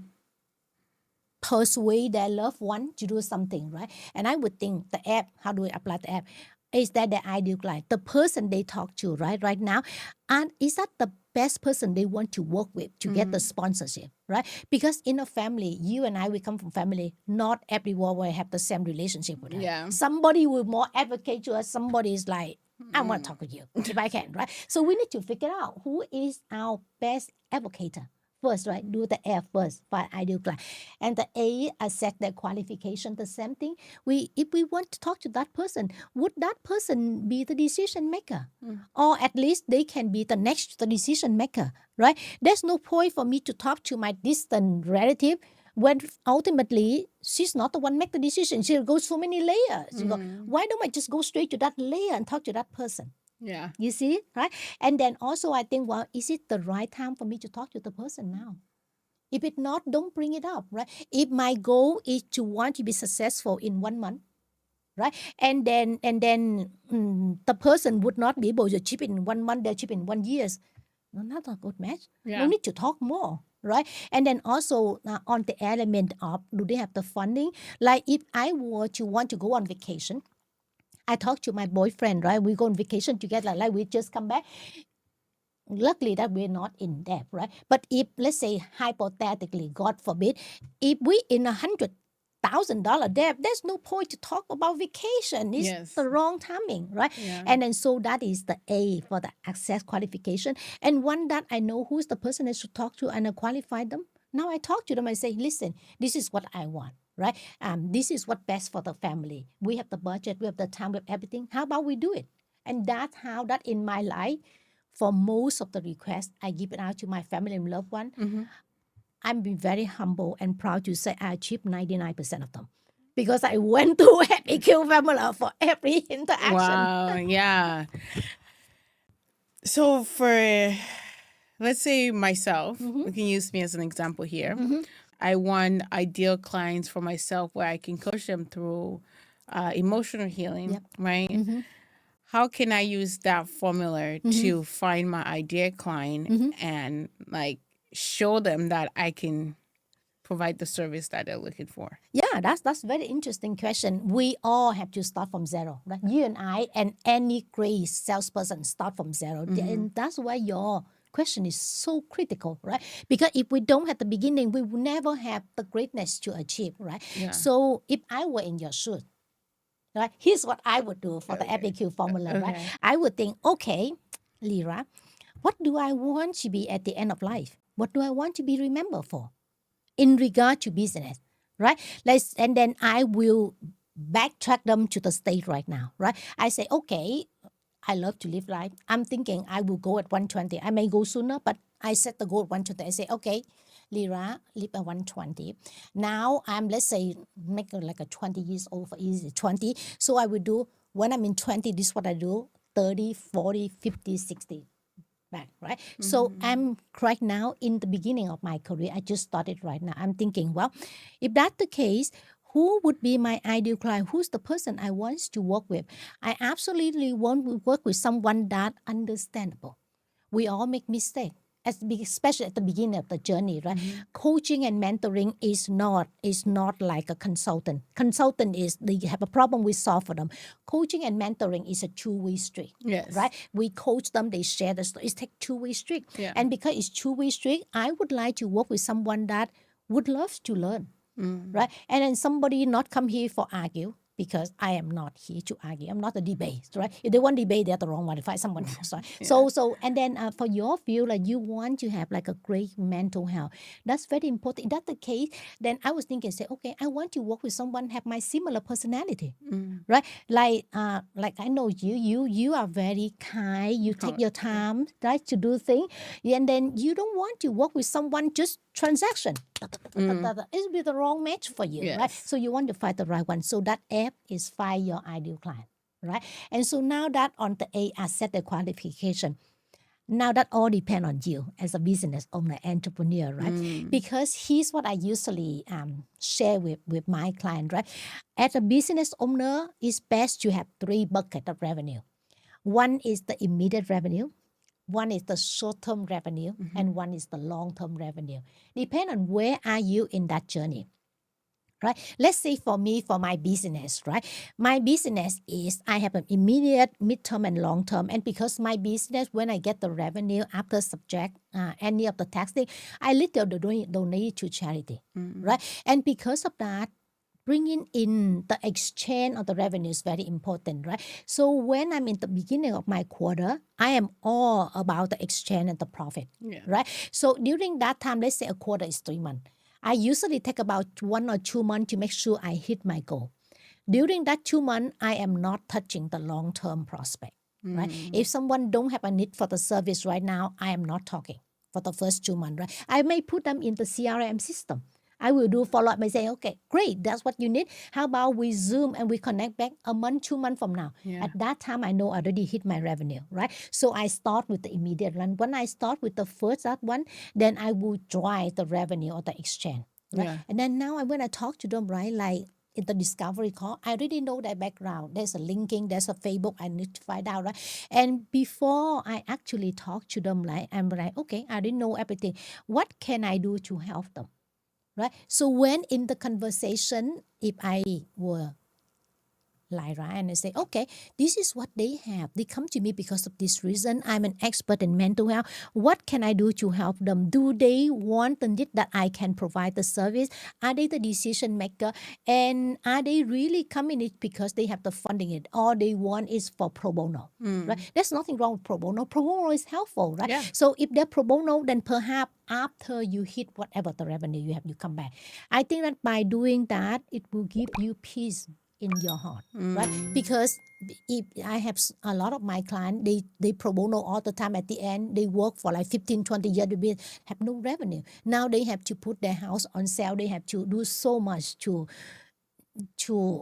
persuade their loved one to do something, right? And I would think the app, how do we apply the app? Is that the ideal client, the person they talk to, right now? And is that the best person they want to work with to get the sponsorship, right? Because in a family, you and I, we come from family, not everyone will have the same relationship with us. Yeah. Somebody will more advocate to us, somebody is like, I want to talk with you if I can, right? So we need to figure out who is our best advocator first, right? Do the F first for ideal client. And the A, assess their qualification, the same thing. If we want to talk to that person, would that person be the decision maker? Or at least they can be the next decision maker, right? There's no point for me to talk to my distant relative when ultimately she's not the one make the decision. She'll go so many layers. You go, why don't I just go straight to that layer and talk to that person? Yeah. You see, right? And then also I think, well, is it the right time for me to talk to the person now? If it's not, don't bring it up, right? If my goal is to want to be successful in 1 month, right? And then the person would not be able to achieve it in 1 month, they achieve in 1 year. No, not a good match. Yeah. No need to talk more, right? And then also on the element of, do they have the funding? Like if I were to want to go on vacation, I talk to my boyfriend, right? We go on vacation together, like we just come back. Luckily that we're not in debt, right? But if, let's say, hypothetically, God forbid, if we in $100,000 debt, there's no point to talk about vacation. It's Yes. the wrong timing, right? Yeah. And then so that is the A for the access qualification. And one that I know who's the person I should talk to and I qualify them. Now I talk to them, I say, listen, this is what I want, right? This is what best for the family. We have the budget, we have the time, we have everything. How about we do it? And that's how that in my life, for most of the requests, I give it out to my family and loved one. I'm being very humble and proud to say I achieved 99% of them because I went through FAQ formula for every interaction. Wow. Yeah. So for, let's say myself, we can use me as an example here. I want ideal clients for myself where I can coach them through emotional healing, right? How can I use that formula to find my ideal client and like show them that I can provide the service that they're looking for? Yeah, that's very interesting question. We all have to start from zero, right? You and I and any great salesperson start from zero. And that's why your question is so critical, right? Because if we don't have the beginning, we will never have the greatness to achieve, right? Yeah. So if I were in your shoes, right, here's what I would do for the FAQ formula, right? I would think, okay, Lira, what do I want to be at the end of life? What do I want to be remembered for in regard to business, right? And then I will backtrack them to the state right now, right? I say, okay, I love to live life. I'm thinking I will go at 120. I may go sooner, but I set the goal at 120. I say, okay, Lira, live at 120. Now I'm, let's say, make it like a 20 years old for easy, 20. So I will do, when I'm in 20, this is what I do, 30, 40, 50, 60 back, right? So I'm right now in the beginning of my career. I just started right now. I'm thinking, well, if that's the case, who would be my ideal client? Who's the person I want to work with? I absolutely want to work with someone that understandable. We all make mistakes, especially at the beginning of the journey, right? Coaching and mentoring is not like a consultant. Consultant is they have a problem, we solve for them. Coaching and mentoring is a two-way street. Yes. Right? We coach them, they share the story. It's a two-way street. Yeah. And because it's two-way street, I would like to work with someone that would love to learn. Right? And then somebody not come here for argue. because I am not here to argue. I'm not a debate, right? If they want debate, they're the wrong one. Find someone else, right? Yeah. And then for your view, like you want to have like a great mental health. That's very important. If that's the case, then I was thinking, say, okay, I want to work with someone have my similar personality, right? Like I know you are very kind. You take your time, right, to do things, and then you don't want to work with someone just transaction. It will be the wrong match for you, right? Yes. So you want to find the right one. So that F is find your ideal client, right? And so now that on the A, I set the qualification. Now that all depend on you as a business owner, entrepreneur, right? Because here's what I usually share with my client, right? As a business owner, it's best to have 3 buckets of revenue. One is the immediate revenue, one is the short-term revenue, and one is the long-term revenue. Depend on where are you in that journey. Right? Let's say for me, for my business, right? My business is I have an immediate, midterm, and long term. And because my business, when I get the revenue after subject any of the tax thing, I literally donate to charity, right? And because of that, bringing in the exchange of the revenue is very important, right? So when I'm in the beginning of my quarter, I am all about the exchange and the profit, right? So during that time, let's say a quarter is 3 months. I usually take about 1 or 2 months to make sure I hit my goal. During that 2 months, I am not touching the long-term prospect, right? If someone don't have a need for the service right now, I am not talking for the first 2 months, right? I may put them in the CRM system. I will do follow-up and say, okay, great, that's what you need. How about we Zoom and we connect back a month, 2 months from now? At that time, I know I already hit my revenue, right? So I start with the immediate one. When I start with the first that one, then I will drive the revenue or the exchange, right? And then now when I talk to them, right, like in the discovery call, I already know their background. There's a linking, there's a Facebook, I need to find out, right? And before I actually talk to them, like, I'm like, okay, I didn't know everything. What can I do to help them? Right? So when in the conversation, if I were Lyra and I say, okay, this is what they have. They come to me because of this reason. I'm an expert in mental health. What can I do to help them? Do they want the need that I can provide the service? Are they the decision maker? And are they really coming it because they have the funding it? Or they want is for pro bono? Right? There's nothing wrong with pro bono. Pro bono is helpful, right? Yeah. So if they're pro bono, then perhaps after you hit whatever the revenue you have, you come back. I think that by doing that, it will give you peace in your heart, right? Because if I have a lot of my clients, they pro bono all the time. At the end, they work for like 15, 20 years, they have no revenue. Now they have to put their house on sale. They have to do so much to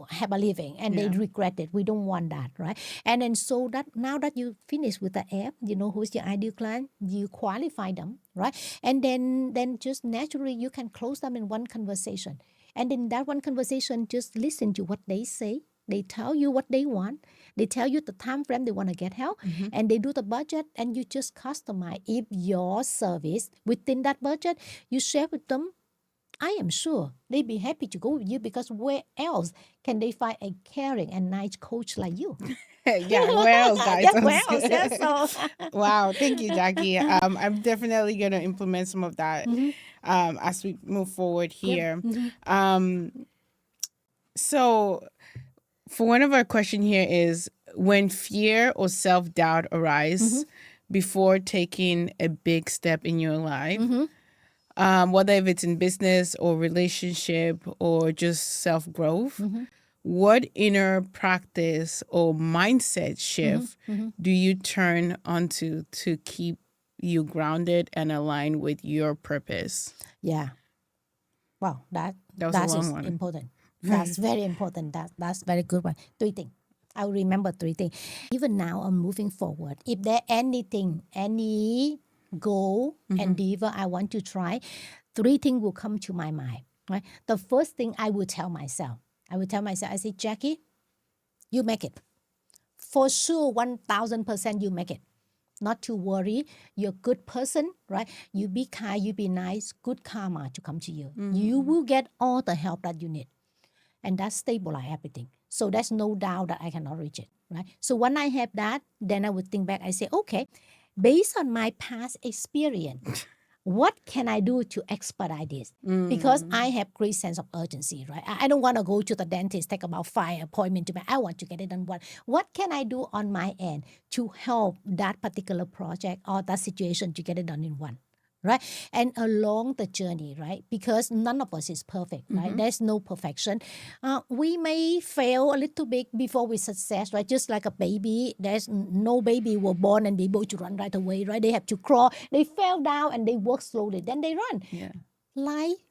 have a living, and they regret it. We don't want that, right? And then so that now that you finish with the app, you know who's your ideal client, you qualify them, right? And then just naturally you can close them in one conversation. And in that one conversation, just listen to what they say. They tell you what they want. They tell you the time frame they want to get help, and they do the budget, and you just customize. If your service within that budget, you share with them, I am sure they'd be happy to go with you, because where else can they find a caring and nice coach like you? Yeah, where else, guys? Yeah, where else? Yeah, so Wow, thank you, Jackie. I'm definitely gonna implement some of that as we move forward here. So for one of our question here is, when fear or self-doubt arise before taking a big step in your life, whether if it's in business or relationship or just self-growth, what inner practice or mindset shift do you turn onto to keep you grounded and aligned with your purpose? yeah, wow, That was a that long is one. important. That's very important. That's very good one. 3 things. I'll remember 3 things. Even now, I'm moving forward. If there anything, any goal, endeavor I want to try, 3 things will come to my mind. Right. The first thing I will tell myself, I say, Jackie, you make it. For sure, 1,000% you make it. Not to worry. You're a good person, right? You be kind, you be nice, good karma to come to you. You will get all the help that you need. And that stabilize everything. So there's no doubt that I cannot reach it, right? So when I have that, then I would think back, I say, okay, based on my past experience, what can I do to expedite this? Because I have great sense of urgency, right? I don't want to go to the dentist, take about 5 appointments. I want to get it done. What can I do on my end to help that particular project or that situation to get it done in one? Right? And along the journey, right? Because none of us is perfect, right? There's no perfection. We may fail a little bit before we success, right? Just like a baby, there's no baby were born and be able to run right away, right? They have to crawl, they fell down and they work slowly, then they run. Yeah. Life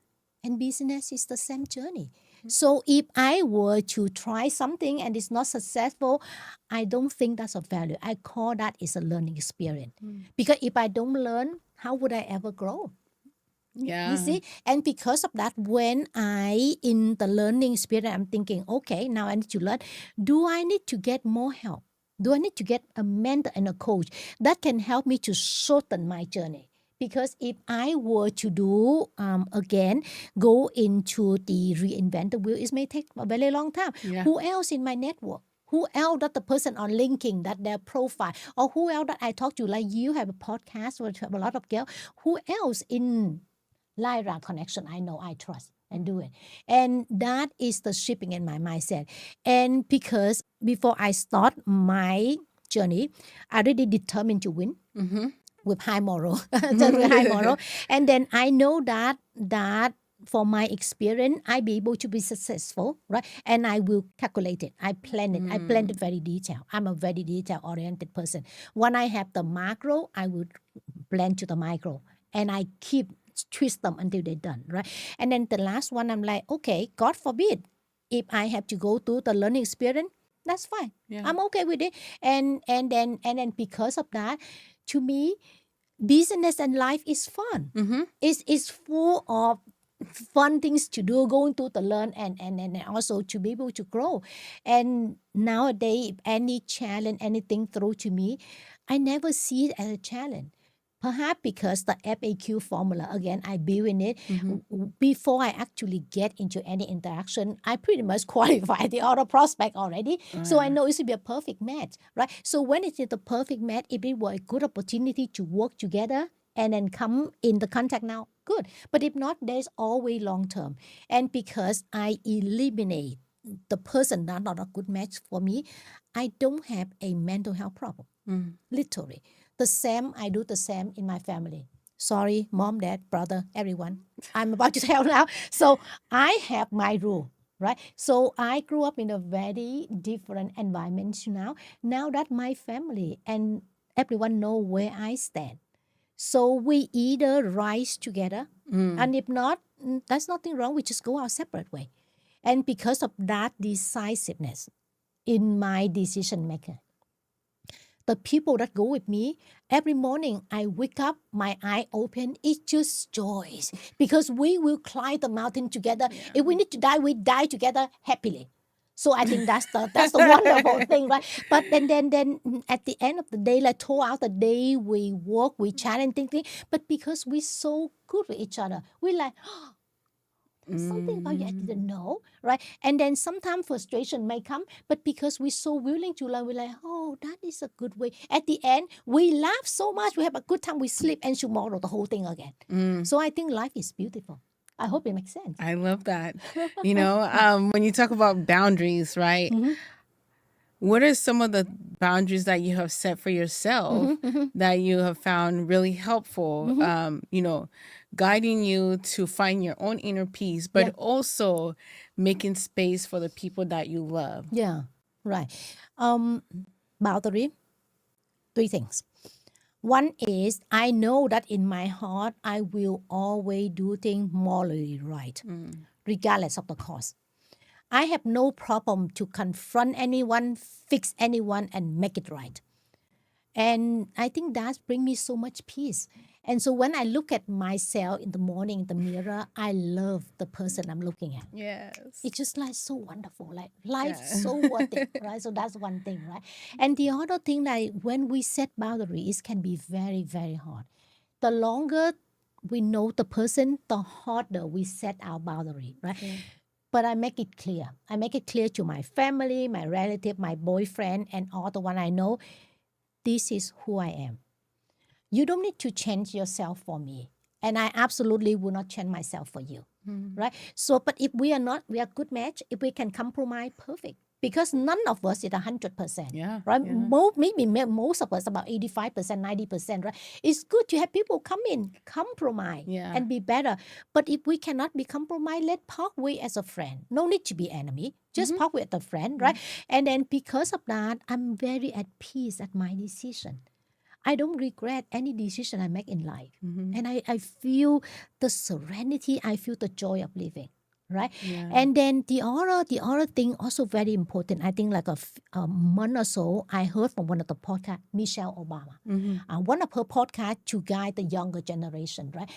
and business is the same journey. So if I were to try something and it's not successful, I don't think that's a value. I call that is a learning experience. Because if I don't learn, how would I ever grow? Yeah. You see? And because of that, when in the learning experience, I'm thinking, okay, now I need to learn. Do I need to get more help? Do I need to get a mentor and a coach that can help me to shorten my journey? Because if I were to do again, go into the reinvent the wheel, it may take a very long time. Yeah. Who else in my network? Who else that the person on linking that their profile, or who else that I talk to, like you have a podcast or have a lot of girls, who else in Lira connection I know I trust and do it. And that is the shipping in my mindset. And because before I start my journey, I already determined to win with high moral, just with high moral. And then I know that for my experience, I be able to be successful, right? And I will calculate it. I plan it. I plan it very detailed. I'm a very detail-oriented person. When I have the macro, I will plan to the micro. And I keep twist them until they're done, right? And then the last one, I'm like, okay, God forbid, if I have to go through the learning experience, that's fine. Yeah. I'm okay with it. And then because of that, to me, business and life is fun. It's full of fun things to do, going to the learn and also to be able to grow. And nowadays, if any challenge, anything thrown to me, I never see it as a challenge. Perhaps because the FAQ formula, again, I build in it. Before I actually get into any interaction, I pretty much qualify the other prospect already. So I know it should be a perfect match, right? So when it is the perfect match, if it were a good opportunity to work together and then come in the contact now, good. But if not, there's always long term. And because I eliminate the person that's not a good match for me, I don't have a mental health problem. Literally. The same, I do the same in my family. Sorry, mom, dad, brother, everyone. I'm about to tell now. So I have my rule, right? So I grew up in a very different environment now. Now that my family and everyone know where I stand. So we either rise together, and if not, there's nothing wrong. We just go our separate way. And because of that decisiveness in my decision maker, the people that go with me, every morning I wake up, my eye open, it's just joys. Because we will climb the mountain together. If we need to die, we die together happily. So I think that's the wonderful thing, right? But then at the end of the day, like throughout the day, we work, we challenge things. But because we're so good with each other, we're like, something about you I didn't know, right? And then sometimes frustration may come, but because we're so willing to learn, we're like, oh, that is a good way. At the end, we laugh so much, we have a good time, we sleep, and tomorrow the whole thing again. So I think life is beautiful. I hope it makes sense. I love that. When you talk about boundaries, right? What are some of the boundaries that you have set for yourself that you have found really helpful, guiding you to find your own inner peace, but also making space for the people that you love? Yeah, right. Boundary, 3 things. One is I know that in my heart, I will always do things morally right, regardless of the cost. I have no problem to confront anyone, fix anyone, and make it right. And I think that brings me so much peace. And so when I look at myself in the morning in the mirror, I love the person I'm looking at. Yes. It's just like so wonderful, like life Yeah. so worth it, right? So that's one thing, right? And the other thing, like when we set boundaries, can be very, very hard. The longer we know the person, the harder we set our boundary, right? Yeah. But I make it clear. I make it clear to my family, my relative, my boyfriend, and all the one I know. This is who I am. You don't need to change yourself for me. And I absolutely will not change myself for you. Right? So, but if we are not, we are good match. If we can compromise, perfect. Because none of us is 100%. Yeah. Right? Yeah. Maybe most of us about 85%, 90%. Right? It's good to have people come in, compromise, Yeah. and be better. But if we cannot be compromised, let part way as a friend. No need to be enemy. Just part way as a friend, right? And then because of that, I'm very at peace at my decision. I don't regret any decision I make in life. And I feel the serenity, I feel the joy of living. Right. Yeah. And then the other thing also very important. I think like a month or so, I heard from one of the podcast, Michelle Obama. One of her podcasts to guide the younger generation, right?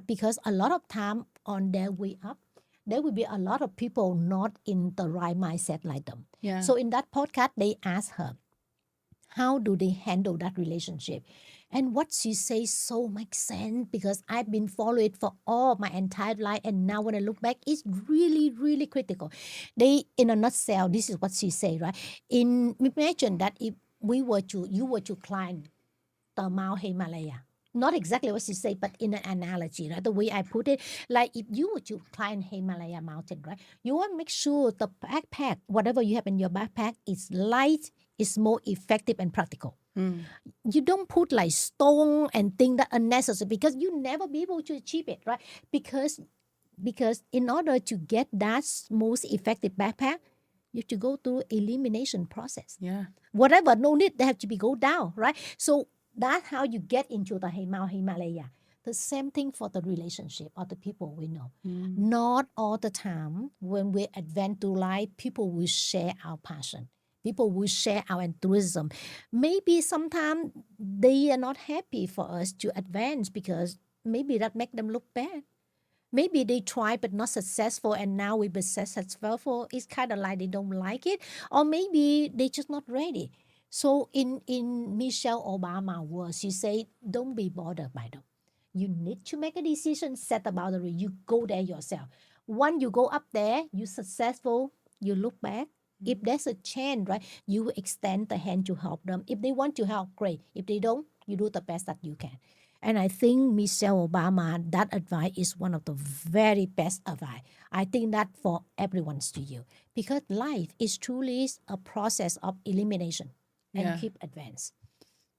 Because a lot of time on their way up, there will be a lot of people not in the right mindset like them. Yeah. So in that podcast, they asked her, how do they handle that relationship? And what she says so makes sense because I've been following it for all my entire life. And now when I look back, it's really, really critical. They, in a nutshell, this is what she say, right? Imagine that if you were to climb the Mount Himalaya. Not exactly what she said, but in an analogy, right? The way I put it, like if you were to climb Himalaya mountain, right? You want to make sure the backpack, whatever you have in your backpack, is light, is more effective and practical. You don't put like stone and things that are unnecessary because you never be able to achieve it, right? Because in order to get that most effective backpack, you have to go through elimination process. Yeah. Whatever no need, they have to be go down, right? So that's how you get into the Mount Himalaya. The same thing for the relationship or the people we know. Not all the time when we advance through life, people will share our passion. People will share our enthusiasm. Maybe sometimes they are not happy for us to advance because maybe that make them look bad. Maybe they try but not successful and now we be successful. It's kind of like they don't like it. Or maybe they just not ready. So in Michelle Obama words, she said, don't be bothered by them. You need to make a decision, set a boundary. You go there yourself. Once you go up there, you're successful, you look back. If there's a chance, right, you extend the hand to help them. If they want to help, great. If they don't, you do the best that you can. And I think Michelle Obama, that advice is one of the very best advice. I think that for everyone's to you. Because life is truly a process of elimination and keep advance.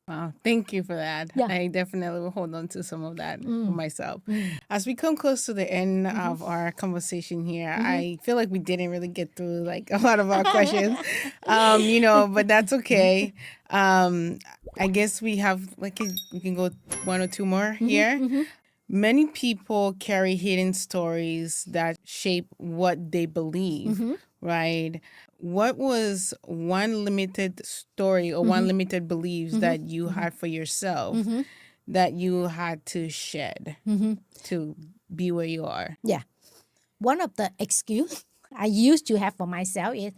Wow, thank you for that. Yeah. I definitely will hold on to some of that for myself. As we come close to the end of our conversation here, I feel like we didn't really get through like a lot of our questions, but that's okay. I guess we have we can go one or two more here. Many people carry hidden stories that shape what they believe, right? What was one limited story or one limited beliefs that you had for yourself that you had to shed to be where you are? Yeah. One of the excuse I used to have for myself is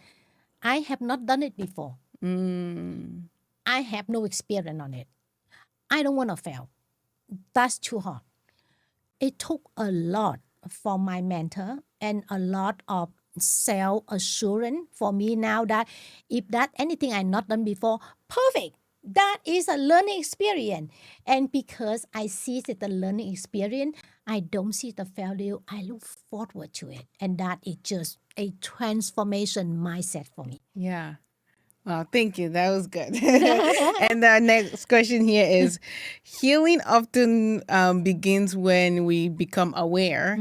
I have not done it before. I have no experience on it. I don't want to fail. That's too hard. It took a lot for my mentor and a lot of self-assurance for me now that if that anything I not done before, perfect. That is a learning experience. And because I see it the learning experience, I don't see the failure. I look forward to it. And that is just a transformation mindset for me. Yeah. Wow, thank you. That was good. And the next question here is healing often begins when we become aware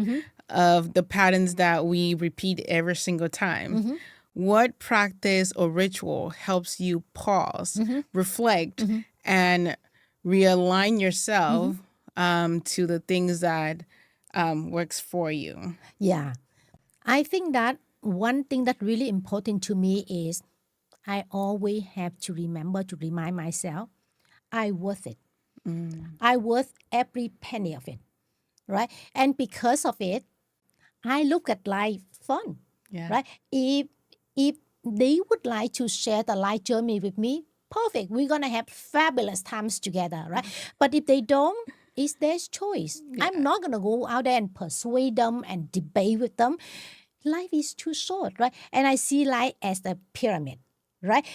of the patterns that we repeat every single time. What practice or ritual helps you pause, reflect, and realign yourself to the things that works for you? Yeah. I think that one thing that really important to me is I always have to remember to remind myself I worth it. I worth every penny of it, right? And because of it, I look at life fun, Yeah. right? If they would like to share the life journey with me, perfect. We're gonna have fabulous times together, right? But if they don't, it's their choice. I'm not gonna go out there and persuade them and debate with them. Life is too short, right? And I see life as a pyramid, right?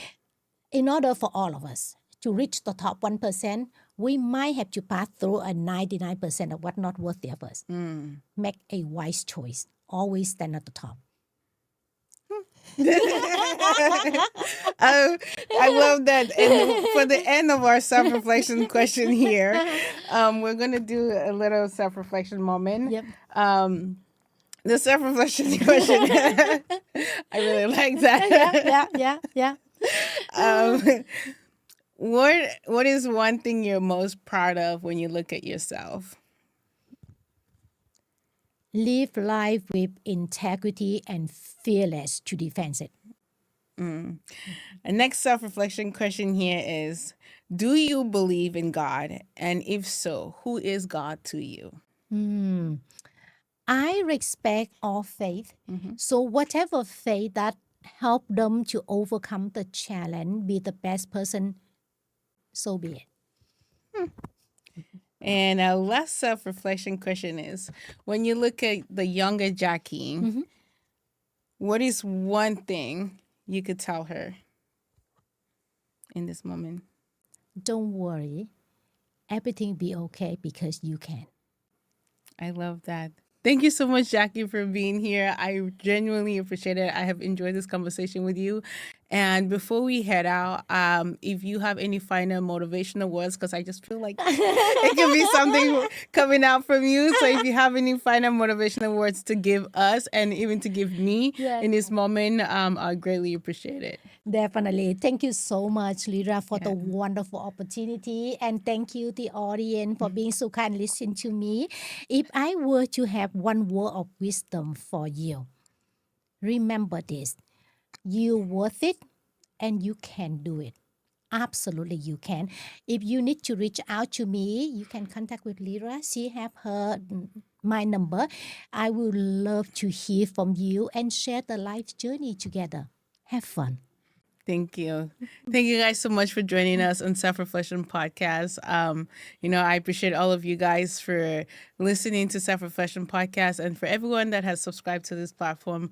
In order for all of us to reach the top 1%, we might have to pass through a 99% of what not worth the efforts. Make a wise choice. Always stand at the top. I love that. And for the end of our self-reflection question here, we're gonna do a little self-reflection moment. Yep. The self-reflection question. I really like that. Yeah. Um, what is one thing you're most proud of when you look at yourself? Live life with integrity and fearless to defend it. And next self-reflection question here is, do you believe in God? And if so, who is God to you? I respect all faith. So whatever faith that help them to overcome the challenge, be the best person, so be it. And our last self-reflection question is, when you look at the younger Jackie, what is one thing you could tell her in this moment? Don't worry. Everything will be okay because you can. I love that. Thank you so much, Jackie, for being here. I genuinely appreciate it. I have enjoyed this conversation with you. And before we head out, if you have any final motivational words, because I just feel like it could be something coming out from you. So if you have any final motivational words to give us and even to give me in this moment, I greatly appreciate it. Definitely. Thank you so much, Lira, for the wonderful opportunity. And thank you, the audience, for being so kind listening to me. If I were to have one word of wisdom for you, remember this. You're worth it and you can do it. Absolutely, you can. If you need to reach out to me, you can contact with Lira. She have my number. I would love to hear from you and share the life journey together. Have fun. Thank you. Thank you guys so much for joining us on Self Reflection Podcast. I appreciate all of you guys for listening to Self Reflection Podcast, and for everyone that has subscribed to this platform.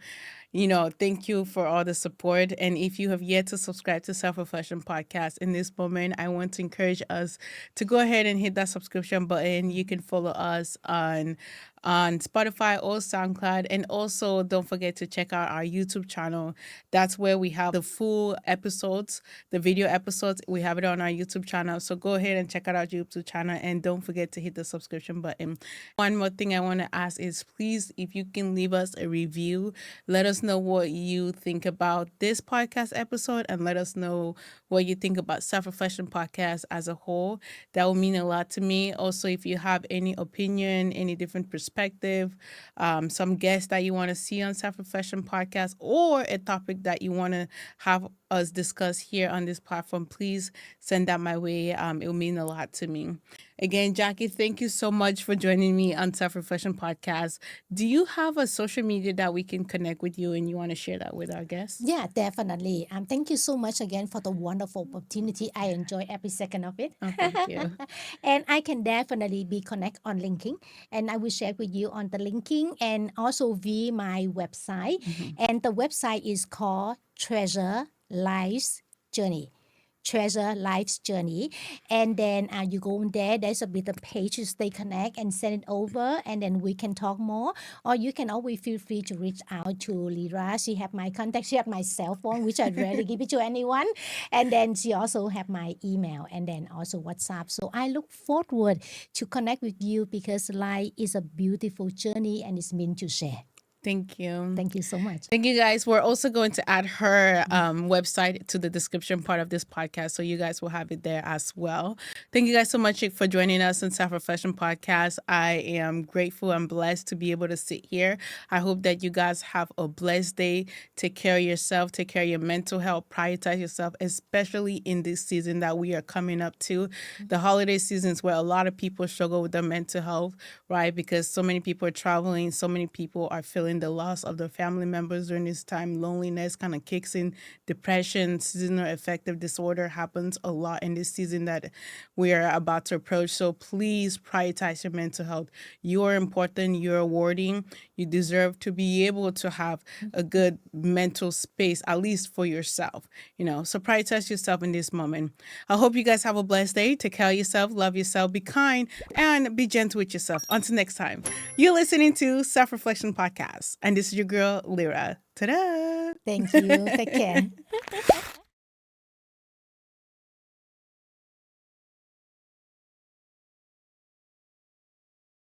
Thank you for all the support. And if you have yet to subscribe to Self Reflection Podcast in this moment, I want to encourage us to go ahead and hit that subscription button. You can follow us on Spotify or SoundCloud. And also don't forget to check out our YouTube channel. That's where we have the full episodes, the video episodes. We have it on our YouTube channel. So go ahead and check out our YouTube channel and don't forget to hit the subscription button. One more thing I want to ask is, please, if you can leave us a review, let us know what you think about this podcast episode and let us know what you think about Self-Reflection Podcast as a whole. That will mean a lot to me. Also, if you have any opinion, any different perspective, some guests that you want to see on Self-Reflection Podcast, or a topic that you want to have us discuss here on this platform, please send that my way. It will mean a lot to me. Again, Jackie, thank you so much for joining me on Self-Reflection Podcast. Do you have a social media that we can connect with you and you want to share that with our guests? Yeah, definitely. Thank you so much again for the wonderful opportunity. I enjoy every second of it. Oh, thank you. And I can definitely be connect on linking, and I will share with you on the linking and also via my website. And the website is called Treasure Life's Journey. Treasure Life's Journey. And then you go in there, there's a bit of page to stay connect and send it over, and then we can talk more. Or you can always feel free to reach out to Lira. She have my contact, she have my cell phone, which I rarely give it to anyone. And then she also have my email and then also WhatsApp. So I look forward to connect with you because life is a beautiful journey and it's meant to share. Thank you. Thank you so much. Thank you, guys. We're also going to add her website to the description part of this podcast, so you guys will have it there as well. Thank you guys so much for joining us on Self-Reflection Podcast. I am grateful and blessed to be able to sit here. I hope that you guys have a blessed day. Take care of yourself. Take care of your mental health. Prioritize yourself, especially in this season that we are coming up to. The holiday seasons where a lot of people struggle with their mental health, right? Because so many people are traveling, so many people are feeling feeling the loss of their family members during this time. Loneliness kind of kicks in, depression, seasonal affective disorder happens a lot in this season that we are about to approach. So please prioritize your mental health. You're important, you're awarding, you deserve to be able to have a good mental space, at least for yourself, So prioritize yourself in this moment. I hope you guys have a blessed day. Take care of yourself, love yourself, be kind, and be gentle with yourself. Until next time, you're listening to Self Reflection Podcast, and this is your girl, Lira. Ta-da! Thank you. Take care.